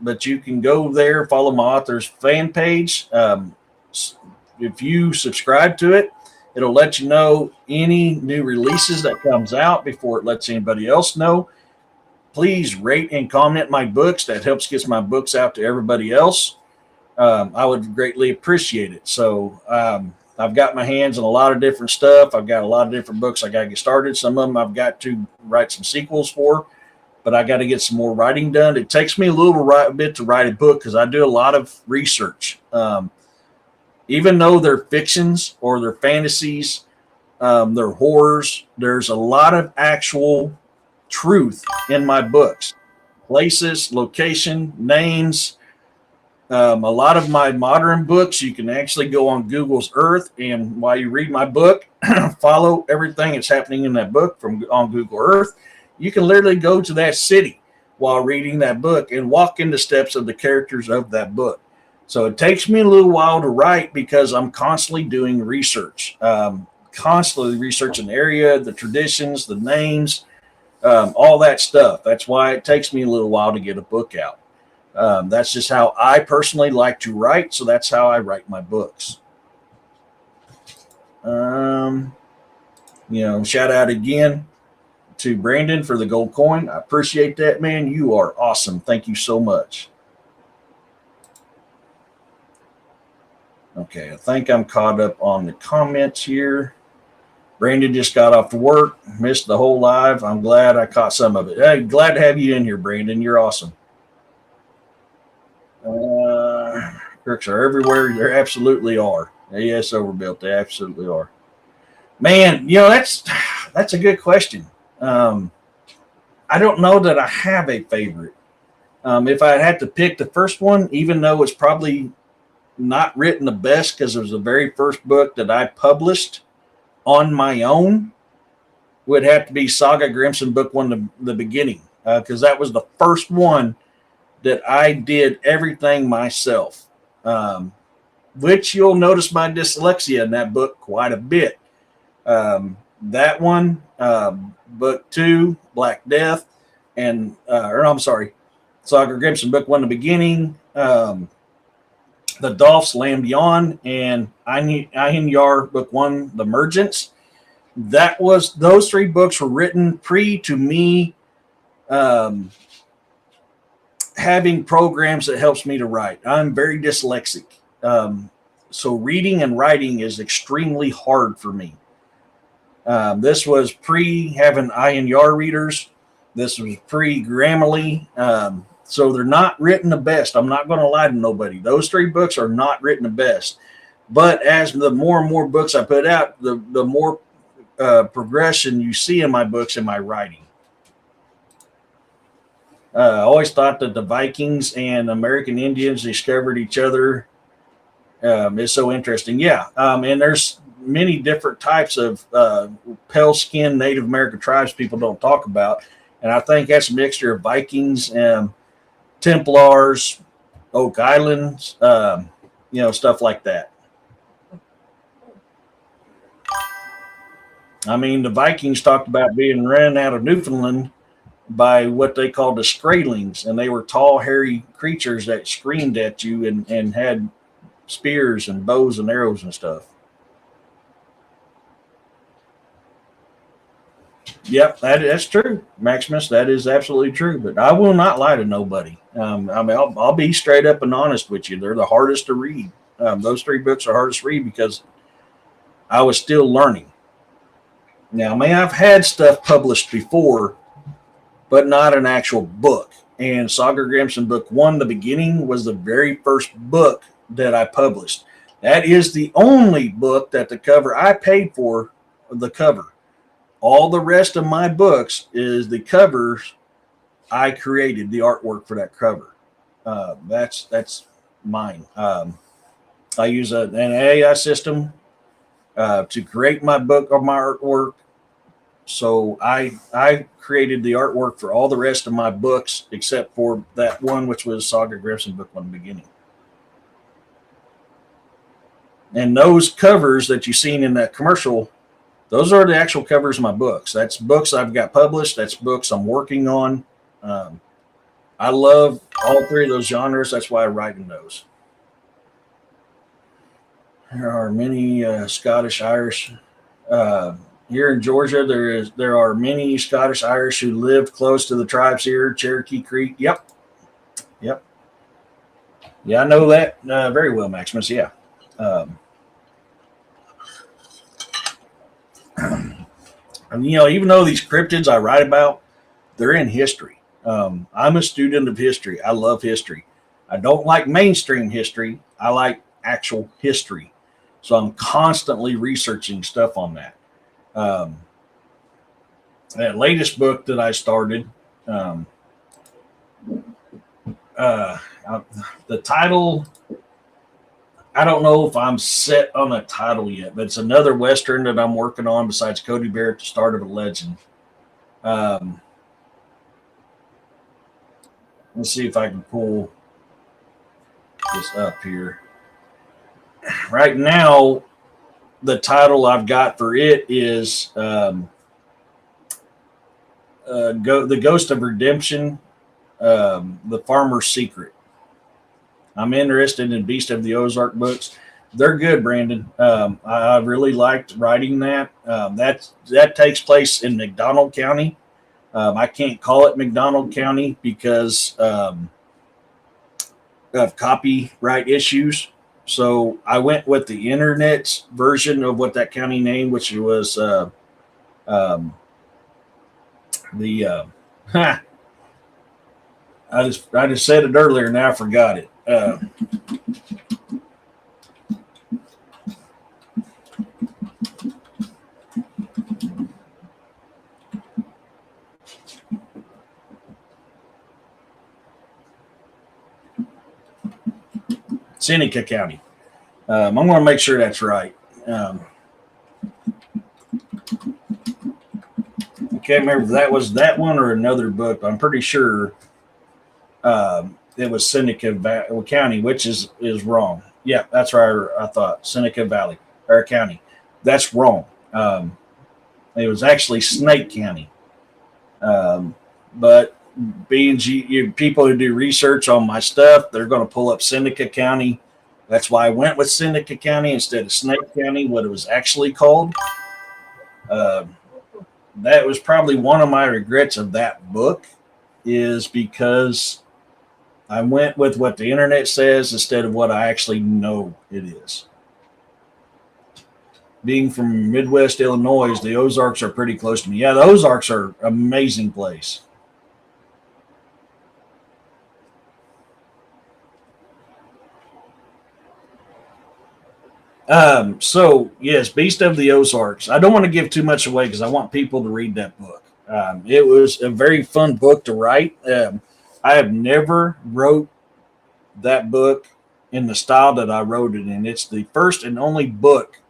But you can go there, follow my author's fan page. If you subscribe to it, it'll let you know any new releases that comes out before it lets anybody else know. Please rate and comment my books. That helps get my books out to everybody else. I would greatly appreciate it. So I've got my hands on a lot of different stuff. I've got a lot of different books I got to get started. Some of them I've got to write some sequels for, but I got to get some more writing done. It takes me a bit to write a book because I do a lot of research. Even though they're fictions or they're fantasies, they're horrors, there's a lot of actual truth in my books. Places, location, names. A lot of my modern books, you can actually go on Google's Earth, and while you read my book, follow everything that's happening in that book on Google Earth. You can literally go to that city while reading that book and walk in the steps of the characters of that book. So it takes me a little while to write because I'm constantly doing research, constantly researching the area, the traditions, the names, all that stuff. That's why it takes me a little while to get a book out. That's just how I personally like to write. So that's how I write my books. Shout out again to Brandon for the gold coin. I appreciate that, man. You are awesome. Thank you so much. Okay, I think I'm caught up on the comments here. Brandon just got off work, missed the whole live. I'm glad I caught some of it. Hey, glad to have you in here, Brandon. You're awesome. Crooks are everywhere. There absolutely are. Yes, Overbuilt. They absolutely are. Man, that's a good question. I don't know that I have a favorite. If I had to pick the first one, even though it's probably not written the best because it was the very first book that I published on my own, would have to be Saga Grimson Book 1, the beginning, because that was the first one that I did everything myself, which you'll notice my dyslexia in that book quite a bit. That one, Book 2, Black Death, and Saga Grimson Book 1, the beginning, the Dolphs, Land Beyond, and Ahin Yar Book 1, The Emergence. Those 3 books were written to me having programs that helps me to write. I'm very dyslexic. So reading and writing is extremely hard for me. This was having Ahin Yar readers. This was Grammarly. So they're not written the best. I'm not going to lie to nobody. Those 3 books are not written the best. But as the more and more books I put out, the more progression you see in my books and my writing. I always thought that the Vikings and American Indians discovered each other. It's so interesting. Yeah. And there's many different types of pale skinned Native American tribes people don't talk about. And I think that's a mixture of Vikings and Templars, Oak Islands, stuff like that. I mean, the Vikings talked about being run out of Newfoundland by what they called the Skraelings, and they were tall, hairy creatures that screamed at you and had spears and bows and arrows and stuff. Yep, that's true, Maximus. That is absolutely true. But I will not lie to nobody. I mean, I'll be straight up and honest with you. They're the hardest to read. Those 3 books are hardest to read because I was still learning. Now, I mean, I've had stuff published before, but not an actual book. And Saga Grimson Book 1, the beginning, was the very first book that I published. That is the only book that the cover I paid for the cover. All the rest of my books is the covers I created, the artwork for that cover. That's mine. I use an AI system to create my book or my artwork. So I created the artwork for all the rest of my books except for that one, which was Saga Grimson Book 1 beginning. And those covers that you've seen in that commercial, those are the actual covers of my books. That's books I've got published. That's books I'm working on. I love all 3 of those genres. That's why I write in those. There are many Scottish, Irish. Here in Georgia, there are many Scottish Irish who lived close to the tribes here. Cherokee Creek. Yep. Yeah, I know that very well, Maximus. Yeah. And, even though these cryptids I write about, they're in history. I'm a student of history. I love history. I don't like mainstream history. I like actual history. So I'm constantly researching stuff on that. That latest book that I started, the title, I don't know if I'm set on a title yet, but it's another Western that I'm working on besides Cody Barrett, The Start of a Legend. Let's see if I can pull this up here. Right now, the title I've got for it is The Ghost of Redemption, The Farmer's Secret. I'm interested in Beast of the Ozark books. They're good, Brandon. I really liked writing that. That takes place in McDonald County. I can't call it McDonald County because of copyright issues. So I went with the internet's version of what that county named, which was I just said it earlier, now I forgot it. Seneca County. I'm going to make sure that's right. I can't remember if that was that one or another book, but I'm pretty sure it was Seneca County, which is wrong. Yeah, that's right. I thought Seneca Valley or County. That's wrong. It was actually Snake County. But being people who do research on my stuff, they're going to pull up Seneca County. That's why I went with Seneca County instead of Snake County, what it was actually called. That was probably one of my regrets of that book, is because I went with what the internet says instead of what I actually know it is. Being from Midwest Illinois, the Ozarks are pretty close to me. Yeah, the Ozarks are an amazing place. So yes, Beast of the Ozarks. I don't want to give too much away because I want people to read that book. It was a very fun book to write. I have never wrote that book in the style that I wrote it in. It's the first and only book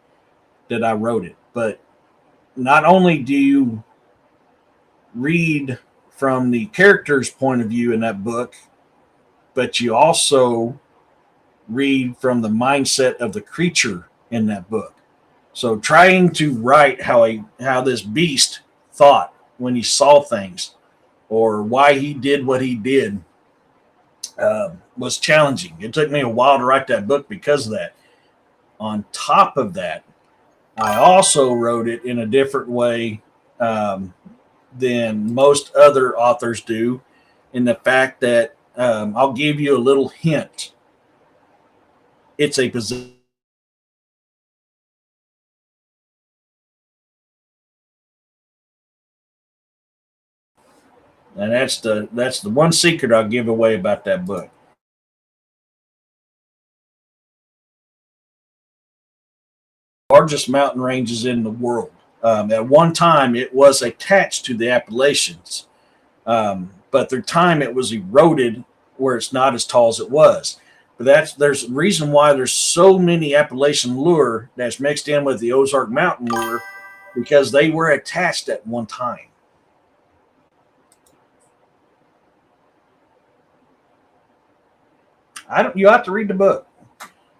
that I wrote it. But not only do you read from the character's point of view in that book, but you also read from the mindset of the creature in that book. So trying to write how this beast thought when he saw things, or why he did what he did, was challenging. It took me a while to write that book because of that. On top of that, I also wrote it in a different way than most other authors do, in the fact that I'll give you a little hint. It's a position. And that's the one secret I'll give away about that book. Largest mountain ranges in the world. At one time, it was attached to the Appalachians, but through time, it was eroded where it's not as tall as it was. But there's a reason why there's so many Appalachian lure that's mixed in with the Ozark Mountain lure, because they were attached at one time. You have to read the book.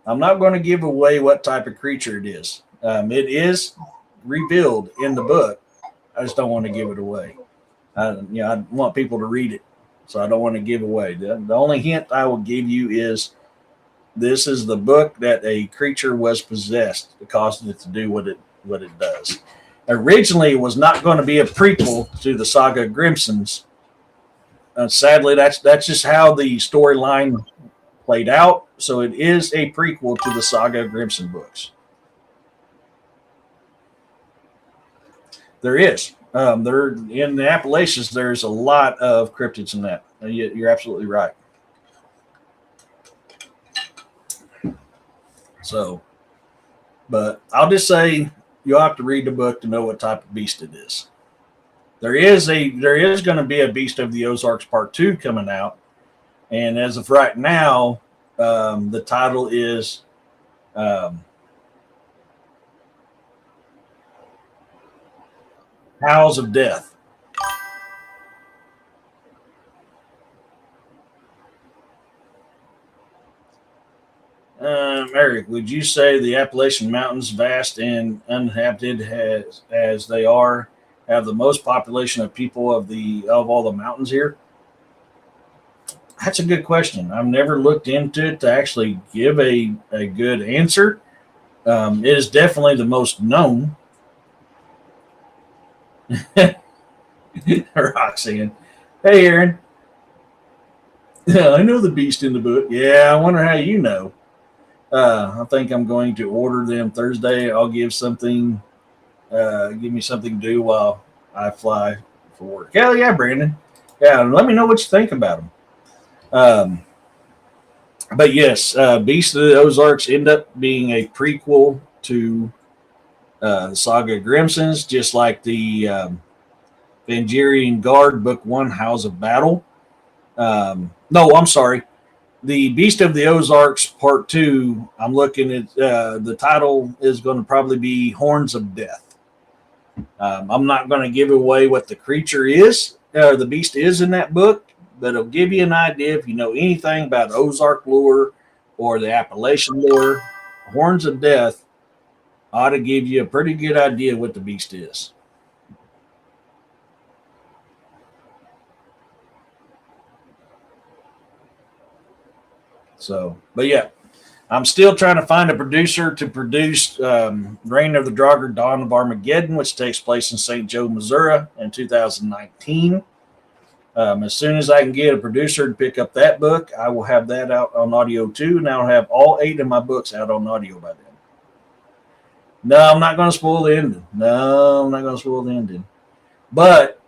I'm not going to give away what type of creature it is. It is revealed in the book. I just don't want to give it away. I want people to read it, so I don't want to give away. The only hint I will give you is this is the book that a creature was possessed that caused it to do what it does. Originally, it was not going to be a prequel to the Saga of Grimson's. Sadly, that's just how the storyline played out. So it is a prequel to the Saga of Grimson books. There is. There in the Appalachians, there's a lot of cryptids in that. You're absolutely right. So, but I'll just say you'll have to read the book to know what type of beast it is. There is going to be a Beast of the Ozarks Part 2 coming out, and as of right now, the title is Howls of Death. Eric, would you say the Appalachian Mountains, vast and uninhabited as they are, have the most population of people of all the mountains here? That's a good question. I've never looked into it to actually give a good answer. It is definitely the most known. Roxanne. Hey, Aaron. Yeah, I know the beast in the book. Yeah, I wonder how you know. I think I'm going to order them Thursday. I'll give me something to do while I fly for work. Hell yeah, Brandon. Yeah, let me know what you think about them. But yes, Beast of the Ozarks end up being a prequel to the Saga of Grimson's, just like the Vangerian Guard Book 1, House of Battle. No, I'm sorry. The Beast of the Ozarks Part 2, I'm looking at the title is going to probably be Horns of Death. I'm not going to give away what the creature is, the beast is in that book, but it'll give you an idea if you know anything about Ozark lore or the Appalachian lore. Horns of Death ought to give you a pretty good idea what the beast is. So, but yeah, I'm still trying to find a producer to produce Reign of the Draugr, Dawn of Armageddon, which takes place in St. Joe, Missouri in 2019. As soon as I can get a producer to pick up that book, I will have that out on audio too, and I'll have all 8 of my books out on audio by then. No, I'm not going to spoil the ending. But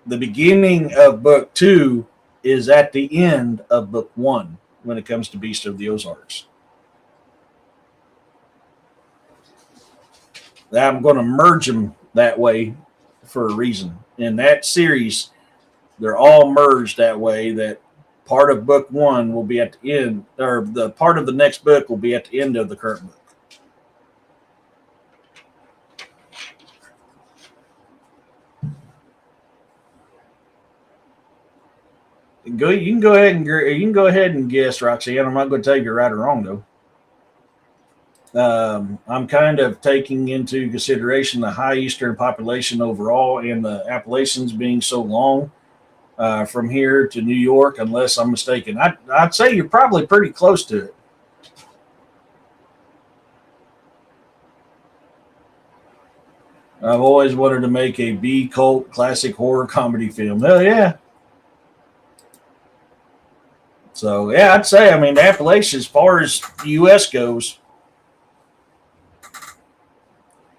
the beginning of book 2 is at the end of book 1 when it comes to Beast of the Ozarks. I'm going to merge them that way for a reason. In that series, they're all merged that way, that part of book 1 will be at the end, or the part of the next book will be at the end of the current book. You can go ahead and guess, Roxanne. I'm not going to tell you you're right or wrong, though. I'm kind of taking into consideration the high eastern population overall and the Appalachians being so long from here to New York, unless I'm mistaken. I'd say you're probably pretty close to it. I've always wanted to make a B cult classic horror comedy film. Hell yeah. So yeah, I'd say, I mean, the Appalachians, as far as the US goes,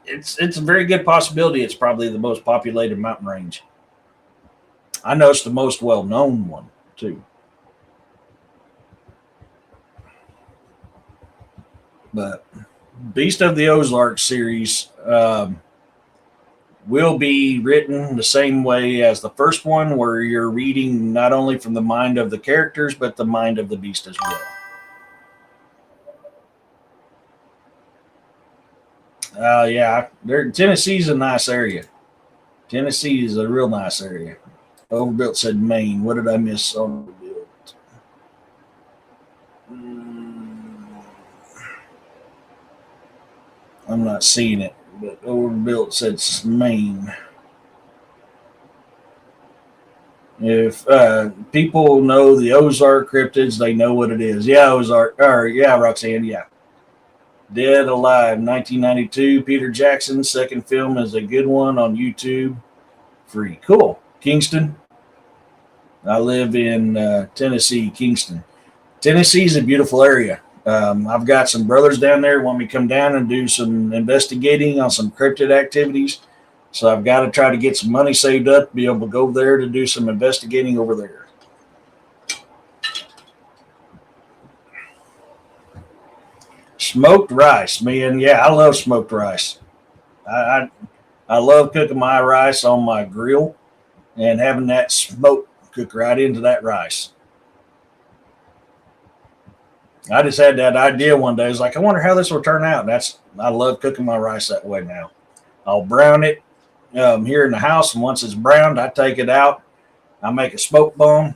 it's a very good possibility it's probably the most populated mountain range. I know it's the most well known one too. But Beast of the Ozarks series will be written the same way as the first one, where you're reading not only from the mind of the characters, but the mind of the beast as well. Yeah, Tennessee's a nice area. Tennessee is a real nice area. Overbuilt said Maine. What did I miss on Overbuilt? I'm not seeing it, but Overbuilt said Maine. If people know the Ozark cryptids, they know what it is. Yeah, Ozark. Or yeah, Roxanne. Yeah. Dead Alive, 1992. Peter Jackson's second film is a good one on YouTube. Free. Cool. Kingston. I live in Tennessee, Kingston. Tennessee is a beautiful area. I've got some brothers down there who want me to come down and do some investigating on some cryptid activities. So I've got to try to get some money saved up to be able to go there to do some investigating over there. Smoked rice, man. Yeah, I love smoked rice. I love cooking my rice on my grill and having that smoke cook right into that rice. I just had that idea one day. I was like, I wonder how this will turn out. I love cooking my rice that way now. I'll brown it here in the house, and once it's browned, I take it out. I make a smoke bomb,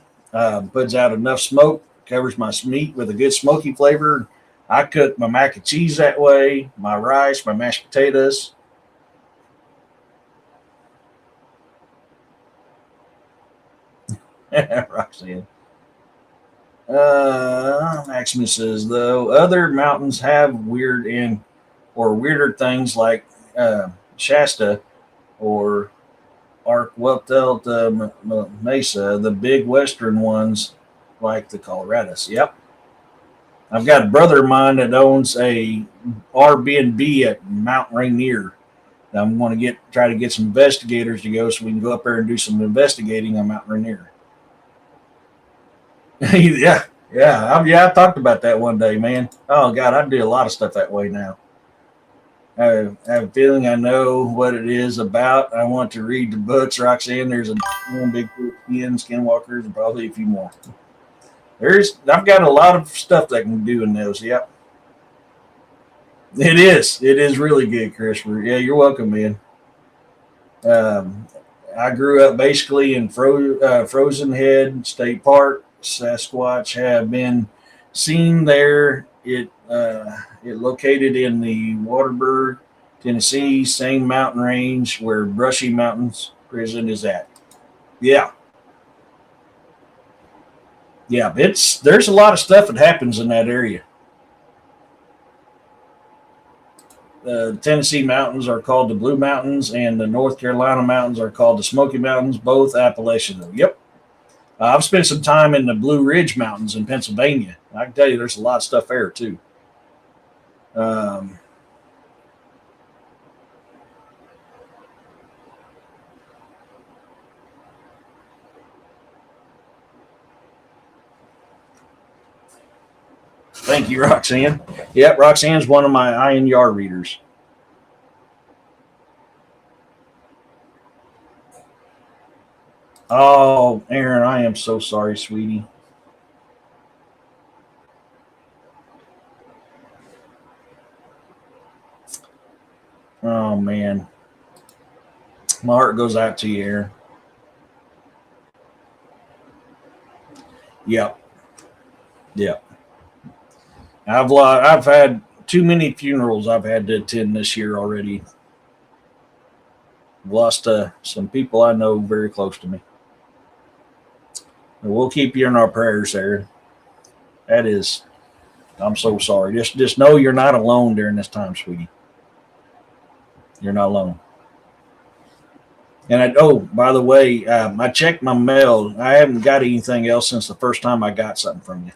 puts out enough smoke, covers my meat with a good smoky flavor. I cook my mac and cheese that way, my rice, my mashed potatoes. Roxanne. Maximus says, though other mountains have weirder things like Shasta or Arkwell Mesa, the big western ones like the Colorados. Yep. I've got a brother of mine that owns a Airbnb at Mount Rainier. I'm going to try to get some investigators to go so we can go up there and do some investigating on Mount Rainier. yeah, I talked about that one day, man. Oh God, I do a lot of stuff that way now. I have a feeling I know what it is about. I want to read the books, Roxanne. There's one big Skinwalkers, and probably a few more. I've got a lot of stuff that I can do in those. Yep. It is really good, Christopher. Yeah, you're welcome, man. I grew up basically in Frozen Head State Park. Sasquatch have been seen there. It located in the Waterbury, Tennessee, same mountain range where Brushy Mountains Prison is at. Yeah. Yeah, there's a lot of stuff that happens in that area. The Tennessee mountains are called the Blue Mountains, and the North Carolina mountains are called the Smoky Mountains, both Appalachian. Yep. I've spent some time in the Blue Ridge Mountains in Pennsylvania. I can tell you there's a lot of stuff there, too. Thank you, Roxanne. Yep, Roxanne's one of my INR readers. Oh, Aaron, I am so sorry, sweetie. Oh, man. My heart goes out to you, Aaron. Yep. I've had too many funerals I've had to attend this year already. Lost some people I know very close to me. And we'll keep you in our prayers there. That is, I'm so sorry. Just know you're not alone during this time, sweetie. You're not alone. And by the way, I checked my mail. I haven't got anything else since the first time I got something from you.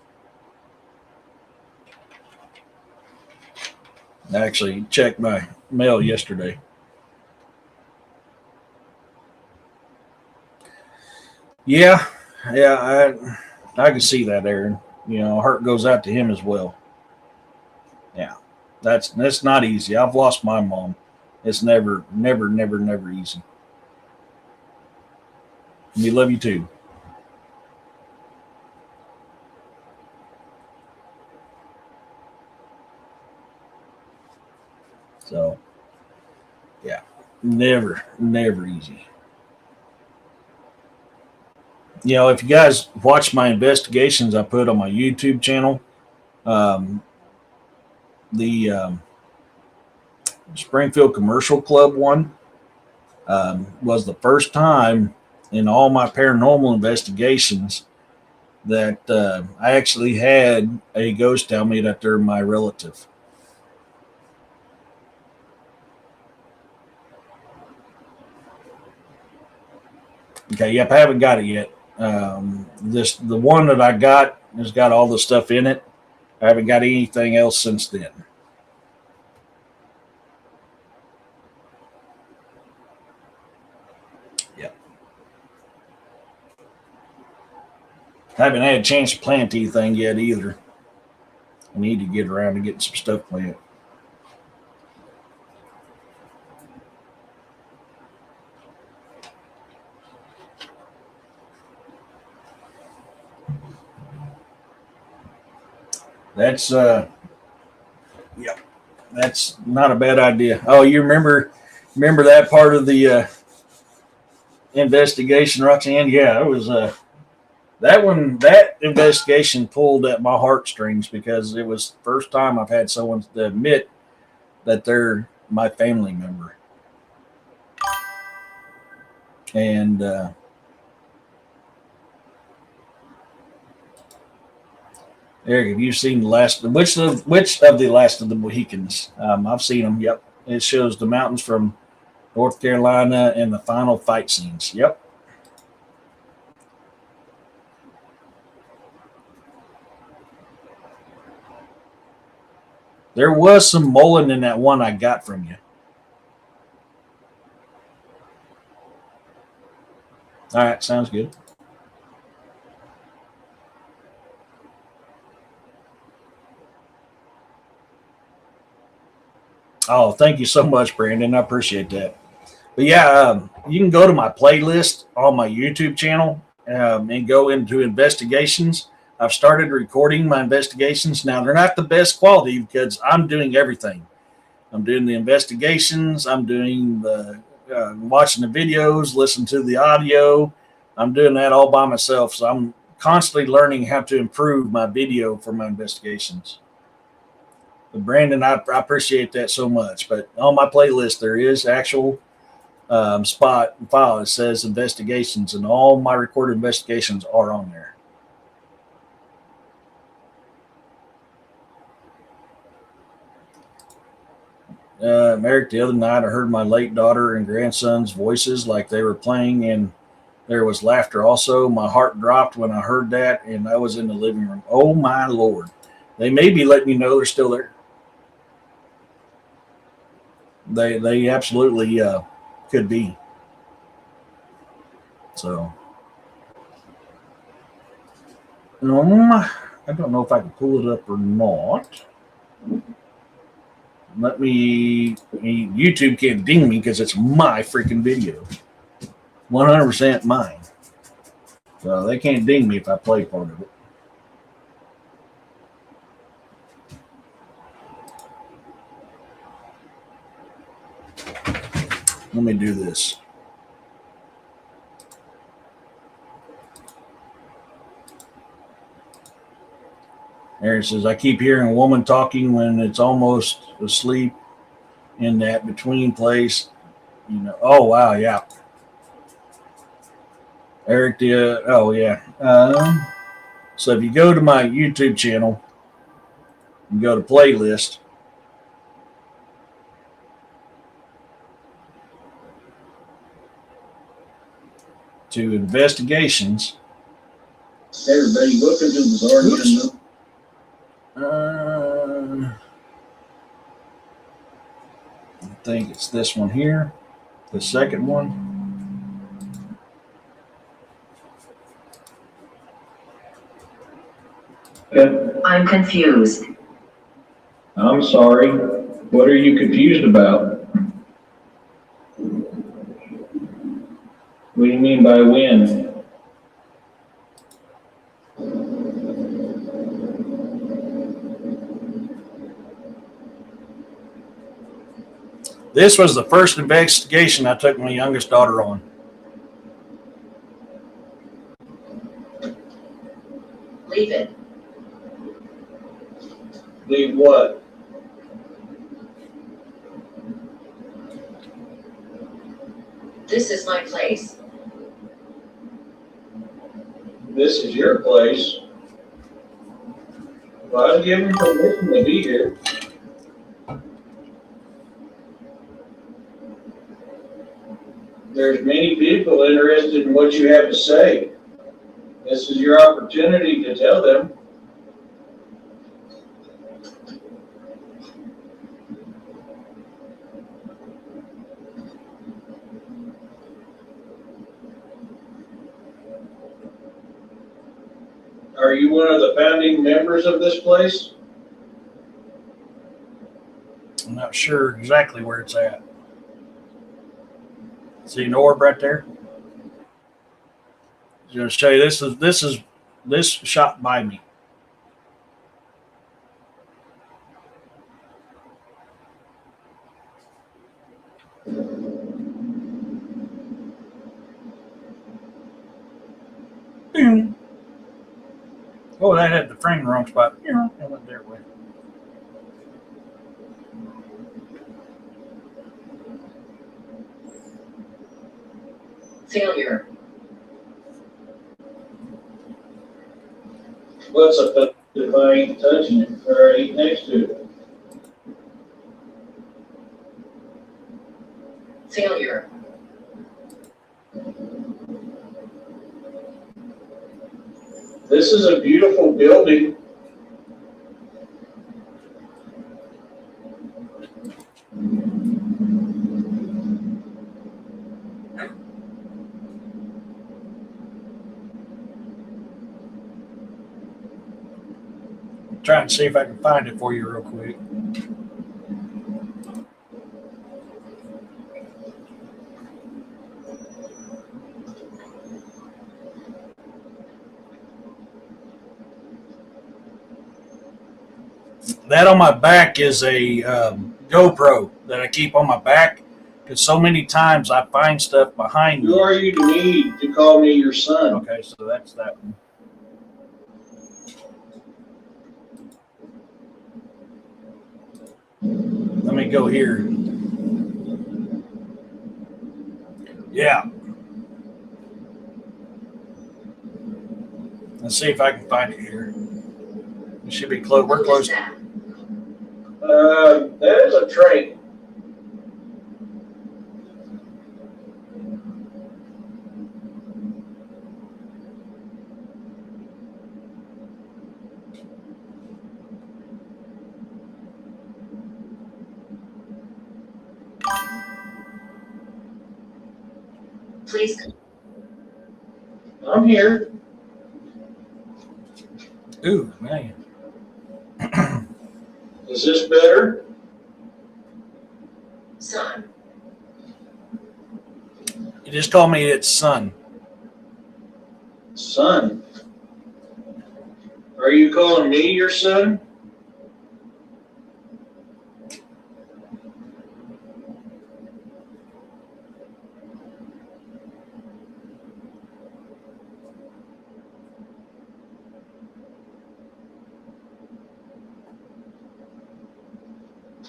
I actually checked my mail yesterday. Yeah, I can see that, Aaron. Heart goes out to him as well. Yeah, that's not easy. I've lost my mom. It's never easy. We love you too. So, yeah, never easy. If you guys watch my investigations I put on my YouTube channel, the Springfield Commercial Club one was the first time in all my paranormal investigations that I actually had a ghost tell me that they're my relative. Okay, yep, I haven't got it yet. The one that I got has got all the stuff in it. I haven't got anything else since then. Yep. I haven't had a chance to plant anything yet either. I need to get around to getting some stuff planted. That's that's not a bad idea. Oh, you remember that part of the investigation, Roxanne? Yeah, it was that investigation pulled at my heartstrings because it was the first time I've had someone to admit that they're my family member. And Eric, have you seen which of the Last of the Mohicans? I've seen them. Yep, it shows the mountains from North Carolina and the final fight scenes. Yep. There was some mullein in that one I got from you. All right, sounds good. Oh, thank you so much, Brandon. I appreciate that. But yeah, you can go to my playlist on my YouTube channel and go into investigations. I've started recording my investigations. Now, they're not the best quality because I'm doing everything. I'm doing the investigations. I'm doing the watching the videos, listening to the audio. I'm doing that all by myself. So I'm constantly learning how to improve my video for my investigations. But Brandon, I appreciate that so much. But on my playlist, there is actual spot and file that says investigations, and all my recorded investigations are on there. Eric, the other night I heard my late daughter and grandson's voices like they were playing, and there was laughter also. My heart dropped when I heard that, and I was in the living room. Oh my Lord. They may be letting me know they're still there. They absolutely could be. So I don't know if I can pull it up or not. YouTube can't ding me because it's my freaking video. 100% mine. So they can't ding me if I play part of it. Let me do this. Aaron says, I keep hearing a woman talking when it's almost asleep in that between place. You know, oh, wow, yeah. Eric did, oh, yeah. So if you go to my YouTube channel and go to playlist, to investigations. Everybody, welcome to the Guardian. I think it's this one here, the second one. I'm confused. I'm sorry. What are you confused about? What do you mean by when? This was the first investigation I took my youngest daughter on. Leave it. Leave what? This is my place. This is your place. Well, I was given permission to be here. There's many people interested in what you have to say. This is your opportunity to tell them. Are you one of the founding members of this place? I'm not sure exactly where it's at. See an orb right there? I'm going to show you this shot by me. Boom. Oh, that had the frame in the wrong spot. Yeah, I went their way. Failure. What's up if I ain't touching it or ain't next to it? Failure. This is a beautiful building. Trying to see if I can find it for you real quick. That on my back is a GoPro that I keep on my back because so many times I find stuff behind Who me. are you to me to call me your son? Okay, so that's that one. Let me go here. Yeah. Let's see if I can find it here. It should be close. We're Who close. is that? That is a train. Please. I'm here. Ooh, man. Is this better? Son. You just call me its son. Son. Are you calling me your son?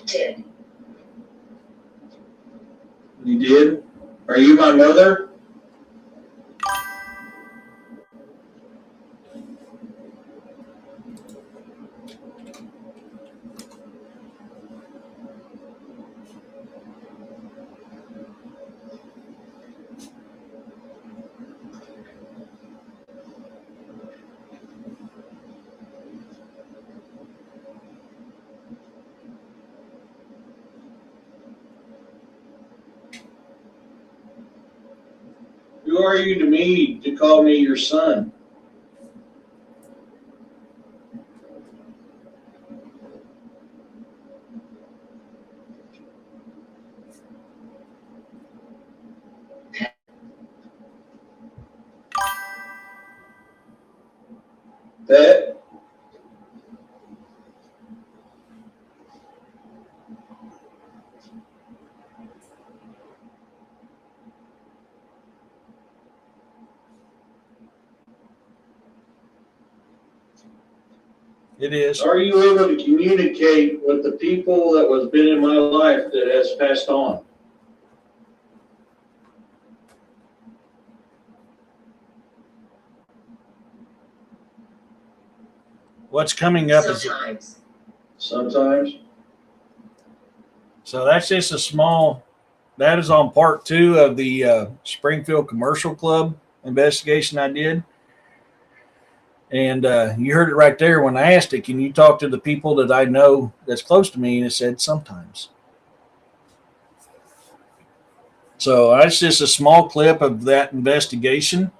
Did. You did? Are you my mother? Who are you to me to call me your son? Pet? It is. Are you able to communicate with the people that was been in my life that has passed on? What's coming up is Sometimes. Sometimes. so that's just a small. That is on part 2 of the Springfield Commercial Club investigation I did. And you heard it right there when I asked it, can you talk to the people that I know that's close to me? And it said sometimes. So that's just a small clip of that investigation.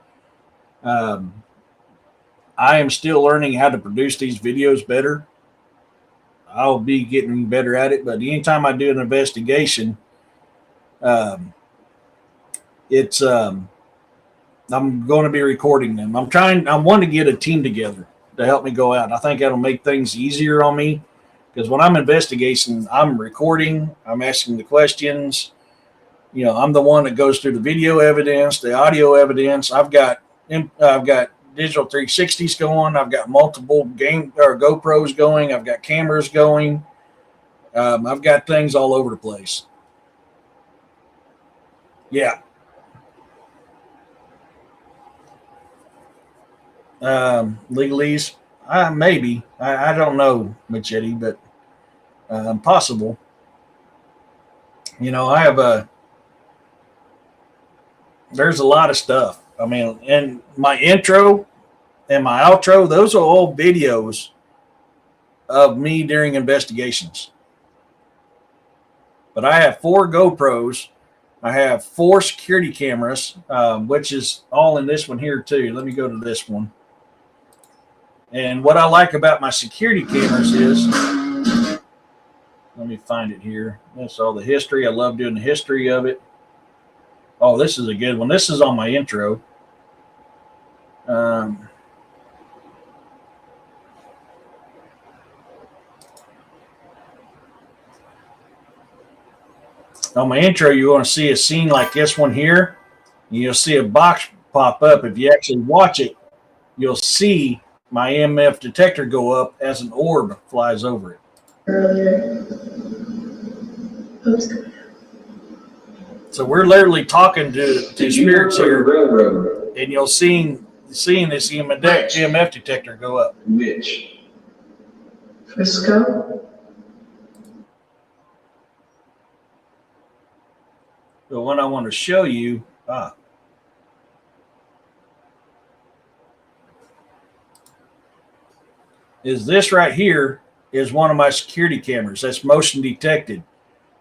I am still learning how to produce these videos better. I'll be getting better at it. But anytime I do an investigation, it's I'm going to be recording them. I want to get a team together to help me go out. I think that'll make things easier on me because when I'm investigating, I'm recording, I'm asking the questions. You know, I'm the one that goes through the video evidence, the audio evidence. I've got digital 360s going. I've got multiple GoPros going. I've got cameras going. I've got things all over the place. Yeah. Legalese, maybe. I don't know, Machete, but possible. You know, I have there's a lot of stuff. I mean, and my intro and my outro, those are all videos of me during investigations. But I have 4 GoPros. I have 4 security cameras, which is all in this one here too. Let me go to this one. And what I like about my security cameras is, let me find it here. That's all the history. I love doing the history of it. Oh, this is a good one. This is on my intro. On my intro, you're going to see a scene like this one here. You'll see a box pop up. If you actually watch it, you'll see my EMF detector go up as an orb flies over it. Earlier. Oops. So we're literally talking to spirits here, Railroad. and you'll seeing this EMF detector go up. Which? Frisco. The one I want to show you, is this right here is one of my security cameras that's motion detected.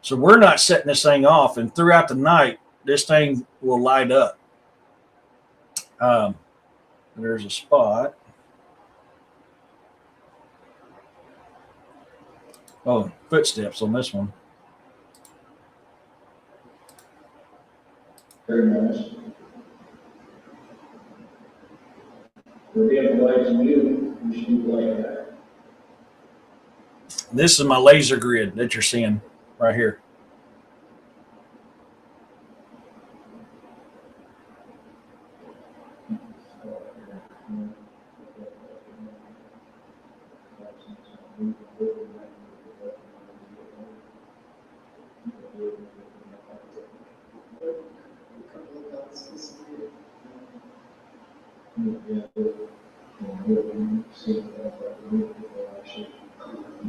So we're not setting this thing off, and throughout the night, this thing will light up. There's a spot. Oh, footsteps on this one. Very nice. We're getting lights on you. You should do like that. This is my laser grid that you're seeing right here.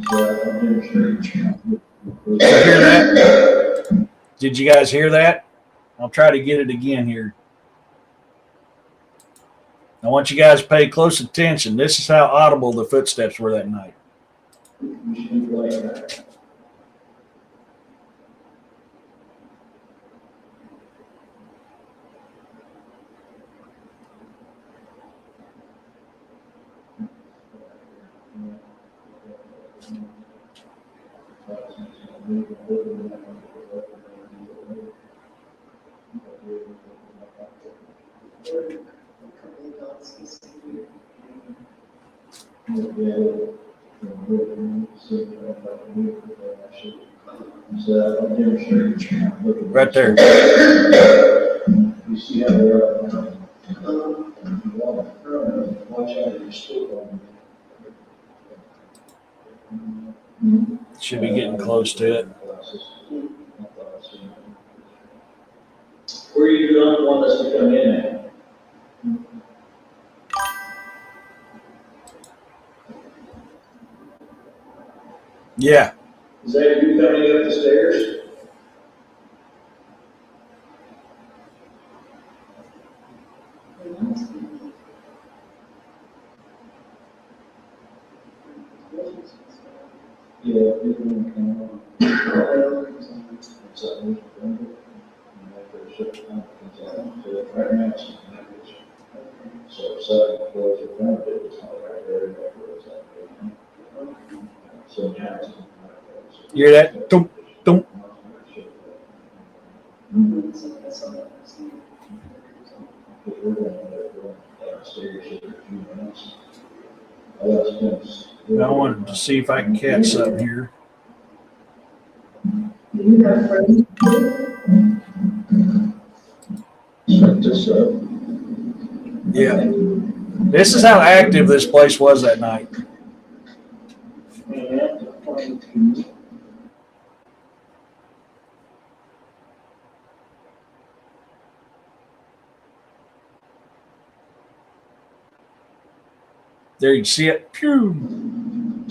Hear that? Did you guys hear that? I'll try to get it again here. I want you guys to pay close attention. This is how audible the footsteps were that night. Right there. You see how they're watch out your stick. Should be getting close to it. Where you do not want us to come in at? Yeah. Is that you coming up the stairs? Yeah, people want to come on. Right now, it's so sudden floors are going to be, it's not right there, that was that. So now it's. You hear that? Dum, dum. I wanted to see if I can catch something here. Yeah. This is how active this place was that night. There you see it. Pew.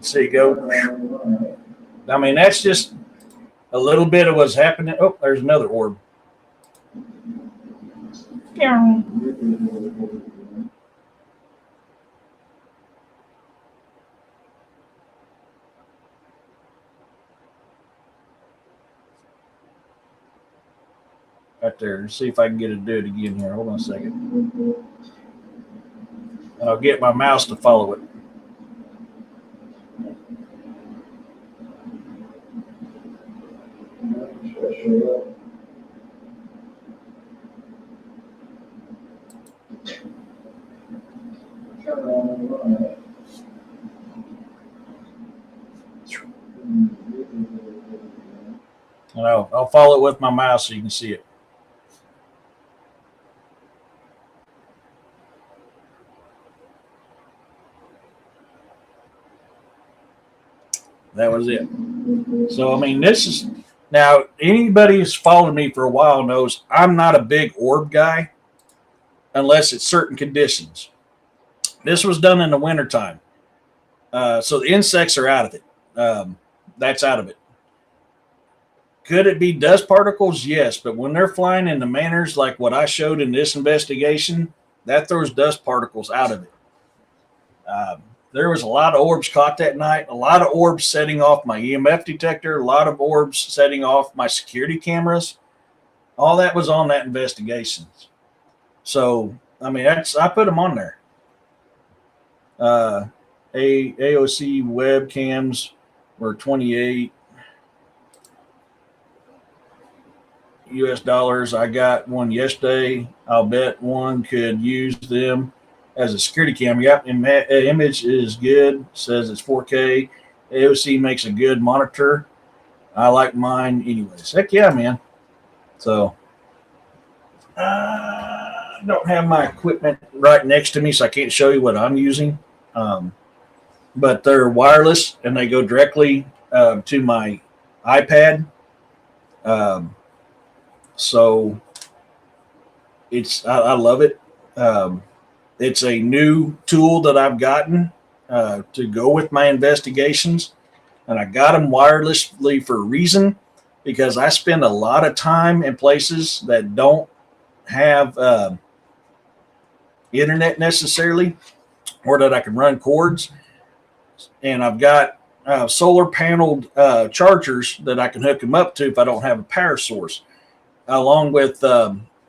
See it go. I mean, that's just a little bit of what's happening. Oh, there's another orb. Right there. See if I can get it to do it again here. Hold on a second. And I'll get my mouse to follow it. And I'll follow it with my mouse so you can see it. That was it. So, I mean, this is now anybody who's followed me for a while knows I'm not a big orb guy unless it's certain conditions. This was done in the wintertime. So the insects are out of it. That's out of it. Could it be dust particles? Yes. But when they're flying in the manners like what I showed in this investigation, that throws dust particles out of it. There was a lot of orbs caught that night, a lot of orbs setting off my EMF detector, a lot of orbs setting off my security cameras. All that was on that investigation. So, I mean, I put them on there. AOC webcams were 28 US dollars. I got one yesterday. I'll bet one could use them as a security camera. Yep, image is good. Says it's 4K. AOC makes a good monitor. I like mine anyways. Heck yeah, man. So I don't have my equipment right next to me, so I can't show you what I'm using. But they're wireless and they go directly to my iPad. So I love it. It's a new tool that I've gotten. to go with my investigations, and I got them wirelessly for a reason, because I spend a lot of time in places that don't have internet necessarily, or that I can run cords, and I've got solar paneled chargers that I can hook them up to if I don't have a power source, along with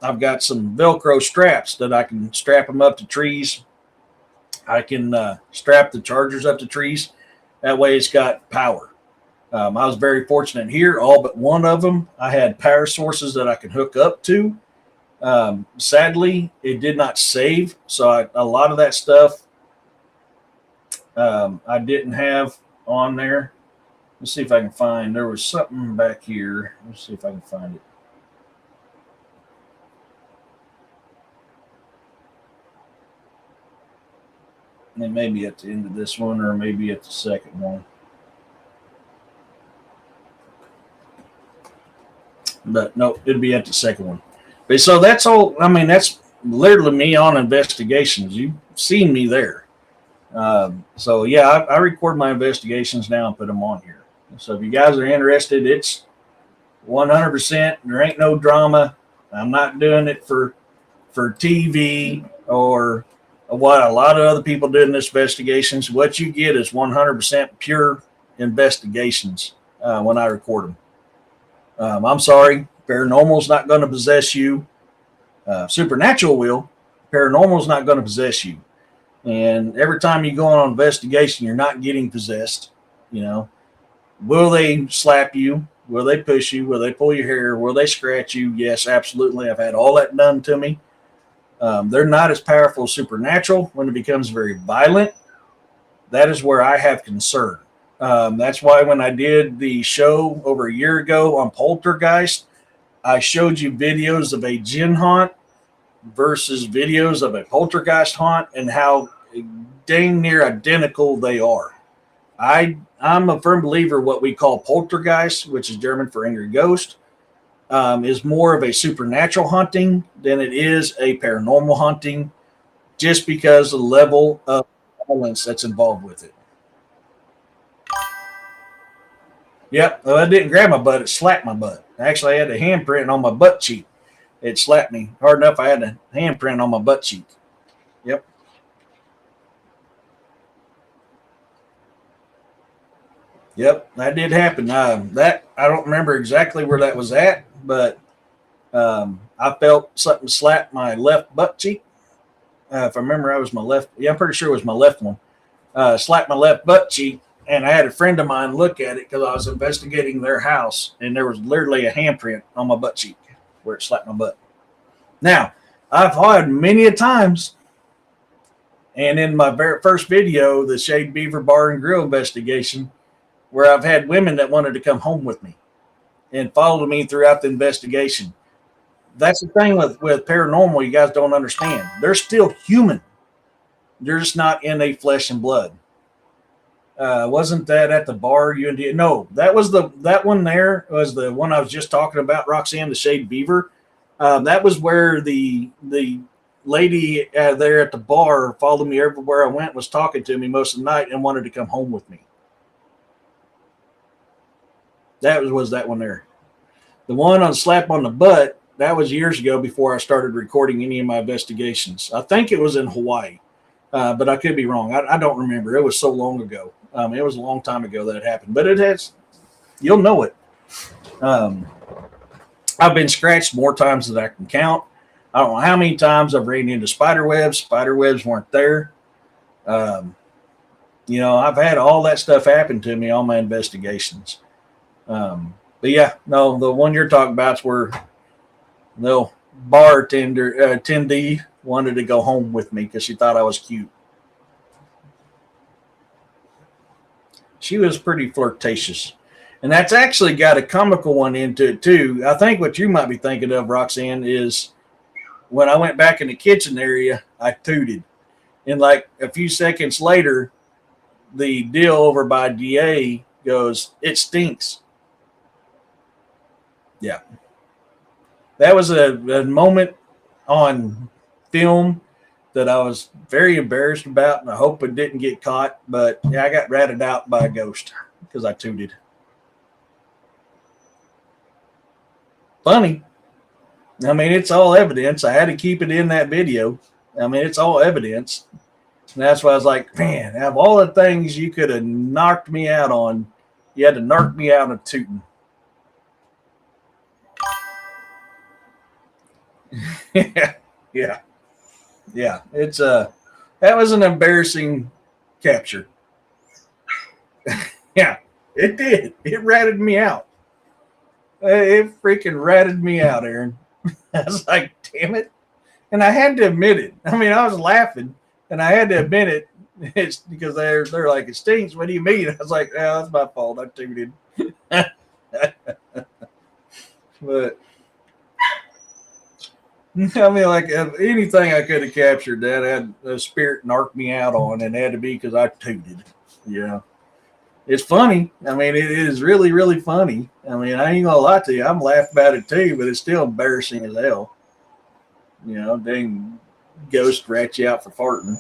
I've got some Velcro straps that I can strap them up to trees. I can strap the chargers up to trees. That way it's got power. I was very fortunate here. All but one of them, I had power sources that I could hook up to. Sadly, it did not save. So a lot of that stuff I didn't have on there. Let's see if I can find. There was something back here. Let's see if I can find it. And it may be at the end of this one, or maybe at the second one. But no, it'd be at the second one. But so that's all. I mean, that's literally me on investigations. You've seen me there. So yeah, I record my investigations now and put them on here. So if you guys are interested, it's 100%. There ain't no drama. I'm not doing it for TV or what a lot of other people do in this investigations. What you get is 100% pure investigations when I record them. I'm sorry, paranormal's not going to possess you. Supernatural will. Paranormal's not going to possess you. And every time you go on an investigation, you're not getting possessed. You know, will they slap you? Will they push you? Will they pull your hair? Will they scratch you? Yes, absolutely. I've had all that done to me. They're not as powerful as supernatural. When it becomes very violent, that is where I have concern. That's why when I did the show over a year ago on Poltergeist, I showed you videos of a gin haunt versus videos of a poltergeist haunt and how dang near identical they are. I'm a firm believer what we call poltergeist, which is German for angry ghost, is more of a supernatural haunting than it is a paranormal haunting, just because of the level of violence that's involved with it. Yep, well, I didn't grab my butt, it slapped my butt. Actually, I had a handprint on my butt cheek. It slapped me hard enough I had a handprint on my butt cheek. Yep. Yep, that did happen. That I don't remember exactly where that was at, but I felt something slap my left butt cheek. If I remember, I was my left. Yeah, I'm pretty sure it was my left one. Slapped my left butt cheek, and I had a friend of mine look at it because I was investigating their house, and there was literally a handprint on my butt cheek where it slapped my butt. Now, I've had many a times, and in my very first video, the Shade Beaver Bar and Grill investigation, where I've had women that wanted to come home with me and followed me throughout the investigation. That's the thing with paranormal, you guys don't understand. They're still human. They're just not in a flesh and blood. Wasn't that at the bar? No, that one there was the one I was just talking about, Roxanne, the Shade Beaver. That was where the lady there at the bar followed me everywhere I went, was talking to me most of the night and wanted to come home with me. That was that one there. The one on slap on the butt, that was years ago before I started recording any of my investigations. I think it was in Hawaii, but I could be wrong. I don't remember. It was so long ago. It was a long time ago that it happened, but it has, you'll know it. I've been scratched more times than I can count. I don't know how many times I've ran into spider webs. Spider webs weren't there. I've had all that stuff happen to me on my investigations. But yeah, no, the one you're talking about is where the attendee wanted to go home with me because she thought I was cute. She was pretty flirtatious. And that's actually got a comical one into it too. I think what you might be thinking of, Roxanne, is when I went back in the kitchen area, I tooted. And like a few seconds later, the deal over by DA goes, "It stinks." Yeah. That was a moment on film that I was very embarrassed about, and I hope it didn't get caught. But yeah, I got ratted out by a ghost because I tooted. Funny. I mean, it's all evidence. I had to keep it in that video. I mean, it's all evidence. And that's why I was like, man, out of all the things you could have knocked me out on, you had to knock me out of tooting. yeah. It's that was an embarrassing capture. Yeah, it did. It ratted me out. It freaking ratted me out, Aaron. I was like, damn it. And I had to admit it. I mean, I was laughing, and I had to admit it. It's because they're like, it stinks. What do you mean? I was like, yeah, that's my fault. I tooted. But I mean, like anything I could have captured that had a spirit narked me out on, and it had to be because I tooted. Yeah. It's funny. I mean, it is really, really funny. I mean, I ain't gonna lie to you. I'm laughing about it too, but it's still embarrassing as hell. You know, dang ghost rat you out for farting.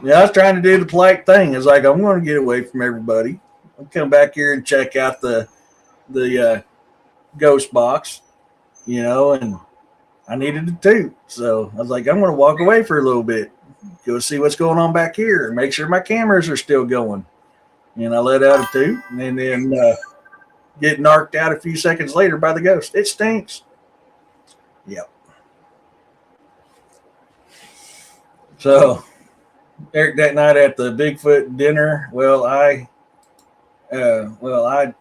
Yeah, I was trying to do the polite thing. It's like, I'm going to get away from everybody. I'll come back here and check out the ghost box, you know, and I needed to toot. So I was like, I'm going to walk away for a little bit, go see what's going on back here, and make sure my cameras are still going. And I let out a toot, and then get narked out a few seconds later by the ghost. It stinks. Yep. So Eric, that night at the Bigfoot dinner, well, I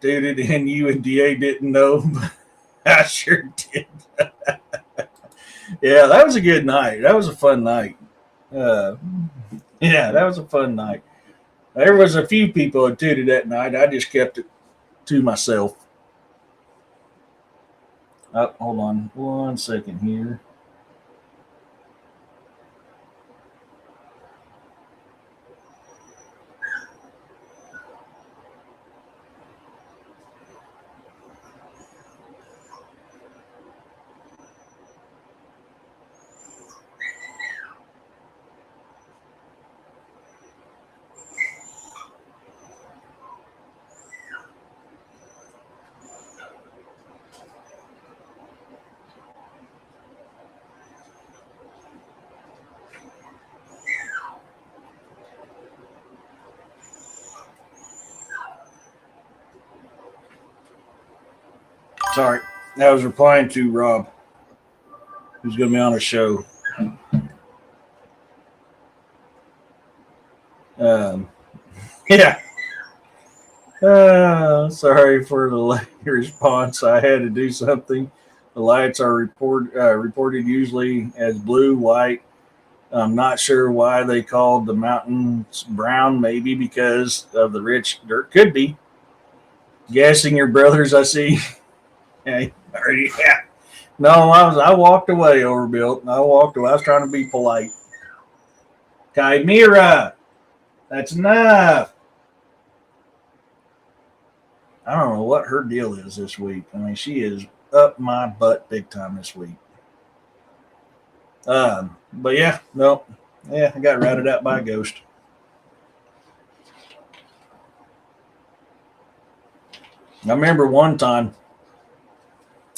tooted, and you and DA didn't know, but I sure did. Yeah, that was a good night. That was a fun night. Yeah, that was a fun night. There was a few people that tooted that night. I just kept it to myself. Oh, hold on 1 second here. Sorry, I was replying to Rob, who's going to be on the show. Yeah. Sorry for the late response. I had to do something. The lights are reported usually as blue, white. I'm not sure why they called the mountains brown. Maybe because of the rich dirt. Could be. Guessing your brothers, I see. Hey, yeah. No, I walked away, Overbuilt. I walked away. I was trying to be polite. Chimera, that's enough. I don't know what her deal is this week. I mean, she is up my butt big time this week. But yeah, no, yeah, I got ratted out by a ghost. I remember one time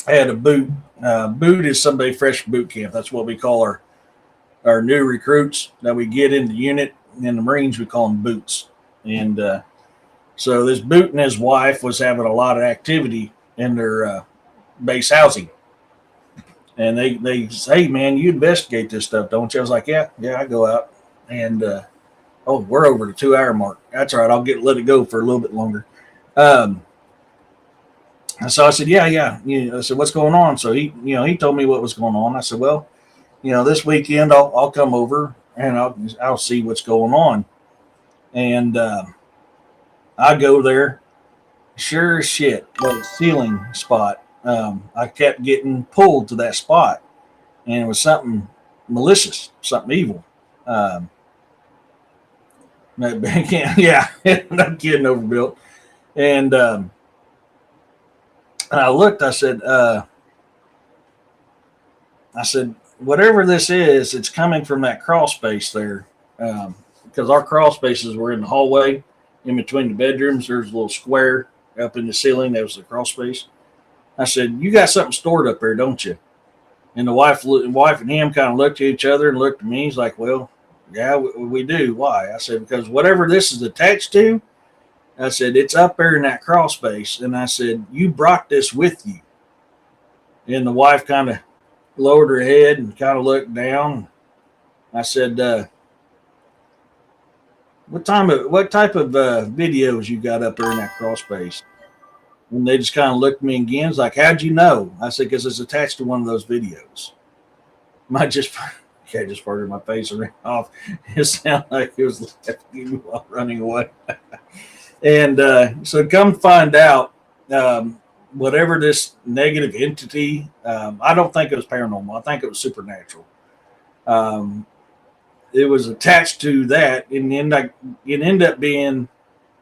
I had a boot. Boot is somebody fresh from boot camp. That's what we call our new recruits that we get in the unit. In the Marines, we call them boots. And so this boot and his wife was having a lot of activity in their base housing. And they say, hey, man, you investigate this stuff, don't you? I was like, yeah, I go out. And, we're over the 2-hour mark. That's all right. I'll let it go for a little bit longer. So I said, yeah. I said, what's going on? So he told me what was going on. I said, well, this weekend I'll come over and I'll see what's going on. And I go there. Sure as shit, that ceiling spot. I kept getting pulled to that spot, and it was something malicious, something evil. Yeah, no kidding, Overbuilt. And I looked. I said, I said, whatever this is, it's coming from that crawl space there. Because our crawl spaces were in the hallway in between the bedrooms. There's a little square up in the ceiling. That was the crawl space. I said, you got something stored up there, don't you? And the wife and him kind of looked at each other and looked at me. He's like, well, yeah, we do. Why? I said, because whatever this is attached to, I said, it's up there in that crawl space. And I said, you brought this with you. And the wife kind of lowered her head and kind of looked down. I said, what type of videos you got up there in that crawl space? And they just kind of looked at me again. It's like, how'd you know? I said, because it's attached to one of those videos. I just farted in my face and ran off. It sounded like it was while running away. And so come find out, whatever this negative entity, I don't think it was paranormal. I think it was supernatural. It was attached to that, and it ended up being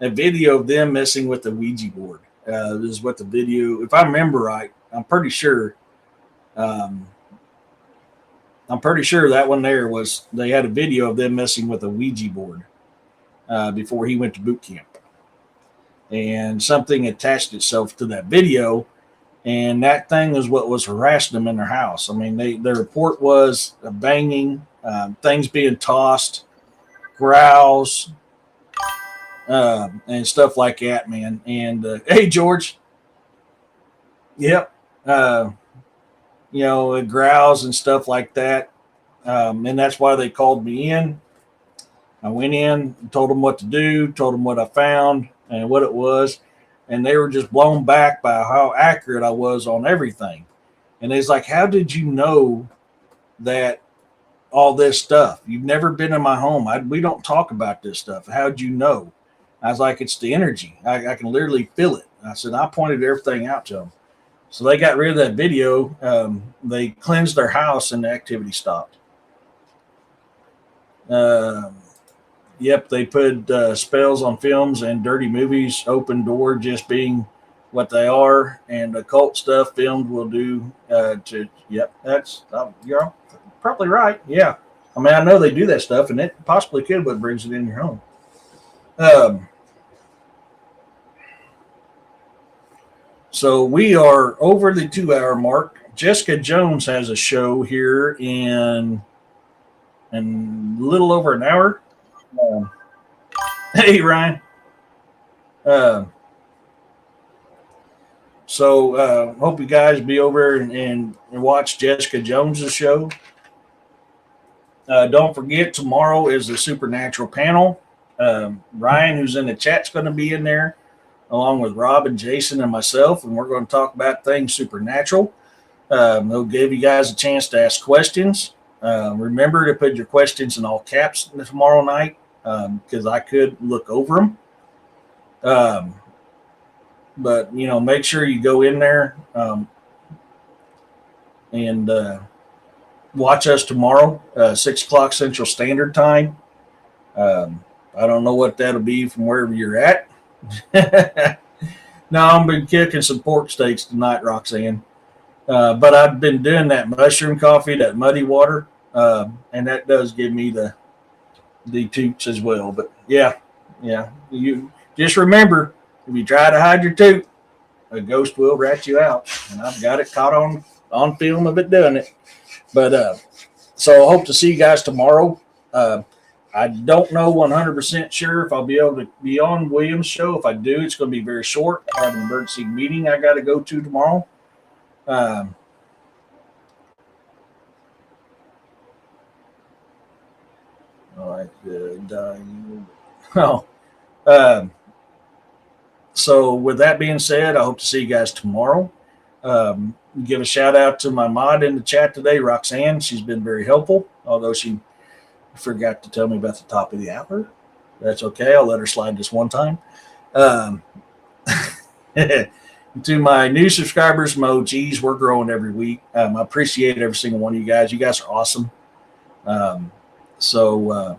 a video of them messing with the Ouija board. This is what the video, if I remember right, I'm pretty sure that one there was, they had a video of them messing with a Ouija board before he went to boot camp. And something attached itself to that video, and that thing is what was harassing them in their house. I mean, their report was a banging, things being tossed, growls, and stuff like that, man. And hey, George. Yep. Growls and stuff like that. And that's why they called me in. I went in, told them what to do, told them what I found and what it was. And they were just blown back by how accurate I was on everything. And it's like, how did you know that all this stuff? You've never been in my home. We don't talk about this stuff. How'd you know? I was like, it's the energy. I can literally feel it. I said, I pointed everything out to them. So they got rid of that video. They cleansed their house and the activity stopped. Yep, they put spells on films and dirty movies, open door just being what they are, and occult stuff filmed will do yep, that's, you're probably right. Yeah. I mean, I know they do that stuff, and it possibly could what brings it in your home. So we are over the 2-hour mark. Jessica Jones has a show here in a little over an hour. Hey, Ryan. So hope you guys be over and watch Jessica Jones's show. Don't forget, tomorrow is the Supernatural panel. Ryan, who's in the chat, is going to be in there, along with Rob and Jason and myself, and we're going to talk about things supernatural. They'll give you guys a chance to ask questions. Remember to put your questions in all caps tomorrow night, because I could look over them. But, make sure you go in there and watch us tomorrow, 6 o'clock Central Standard Time. I don't know what that'll be from wherever you're at. No, I'm been cooking some pork steaks tonight, Roxanne. But I've been doing that mushroom coffee, that muddy water, and that does give me the toots as well. But yeah, you just remember, if you try to hide your toot, a ghost will rat you out. And I've got it caught on film of it doing it. But so I hope to see you guys tomorrow. I don't know 100% sure if I'll be able to be on William's show. If I do, it's going to be very short. I have an emergency meeting I got to go to tomorrow. All right, good. So with that being said, I hope to see you guys tomorrow. Give a shout out to my mod in the chat today, Roxanne. She's been very helpful, although she forgot to tell me about the top of the hour. That's okay. I'll let her slide this one time. To my new subscribers, my geez, we're growing every week. I appreciate every single one of you guys. You guys are awesome. So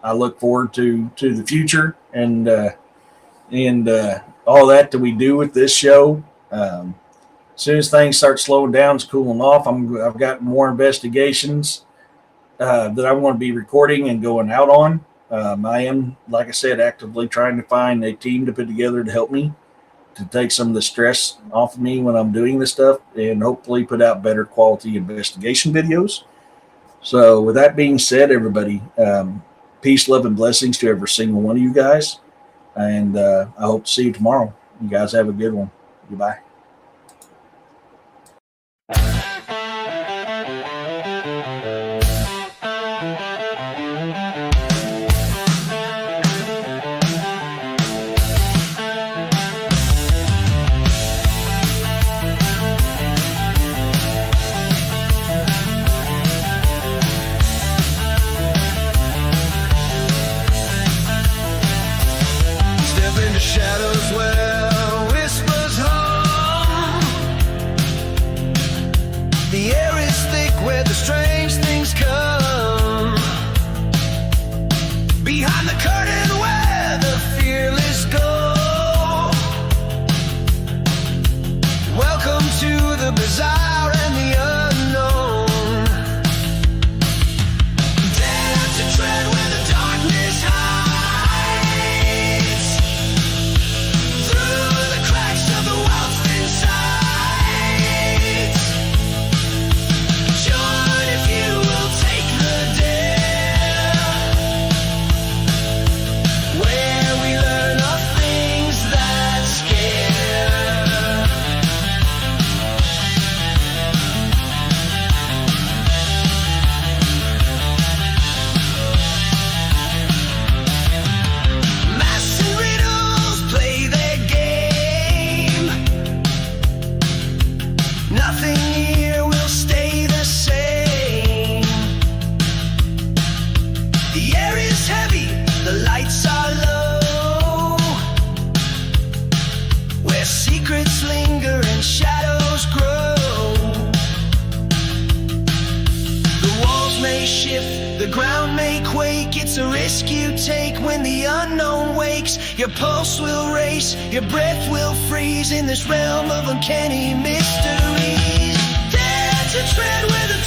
I look forward to the future and all that we do with this show. as soon as things start slowing down, it's cooling off. I've got more investigations that I want to be recording and going out on. I am, like I said, actively trying to find a team to put together to help me to take some of the stress off of me when I'm doing this stuff and hopefully put out better quality investigation videos. So with that being said, everybody, peace, love, and blessings to every single one of you guys. And I hope to see you tomorrow. You guys have a good one. Goodbye. Shadows where whispers hum. The air is thick where the strange things come. Behind the curtain where the fearless go. Welcome to the bizarre and the unknown. Dare to tread where the darkness hides. Secrets linger and shadows grow. The walls may shift, the ground may quake. It's a risk you take when the unknown wakes. Your pulse will race, your breath will freeze in this realm of uncanny mysteries. Dare to tread where the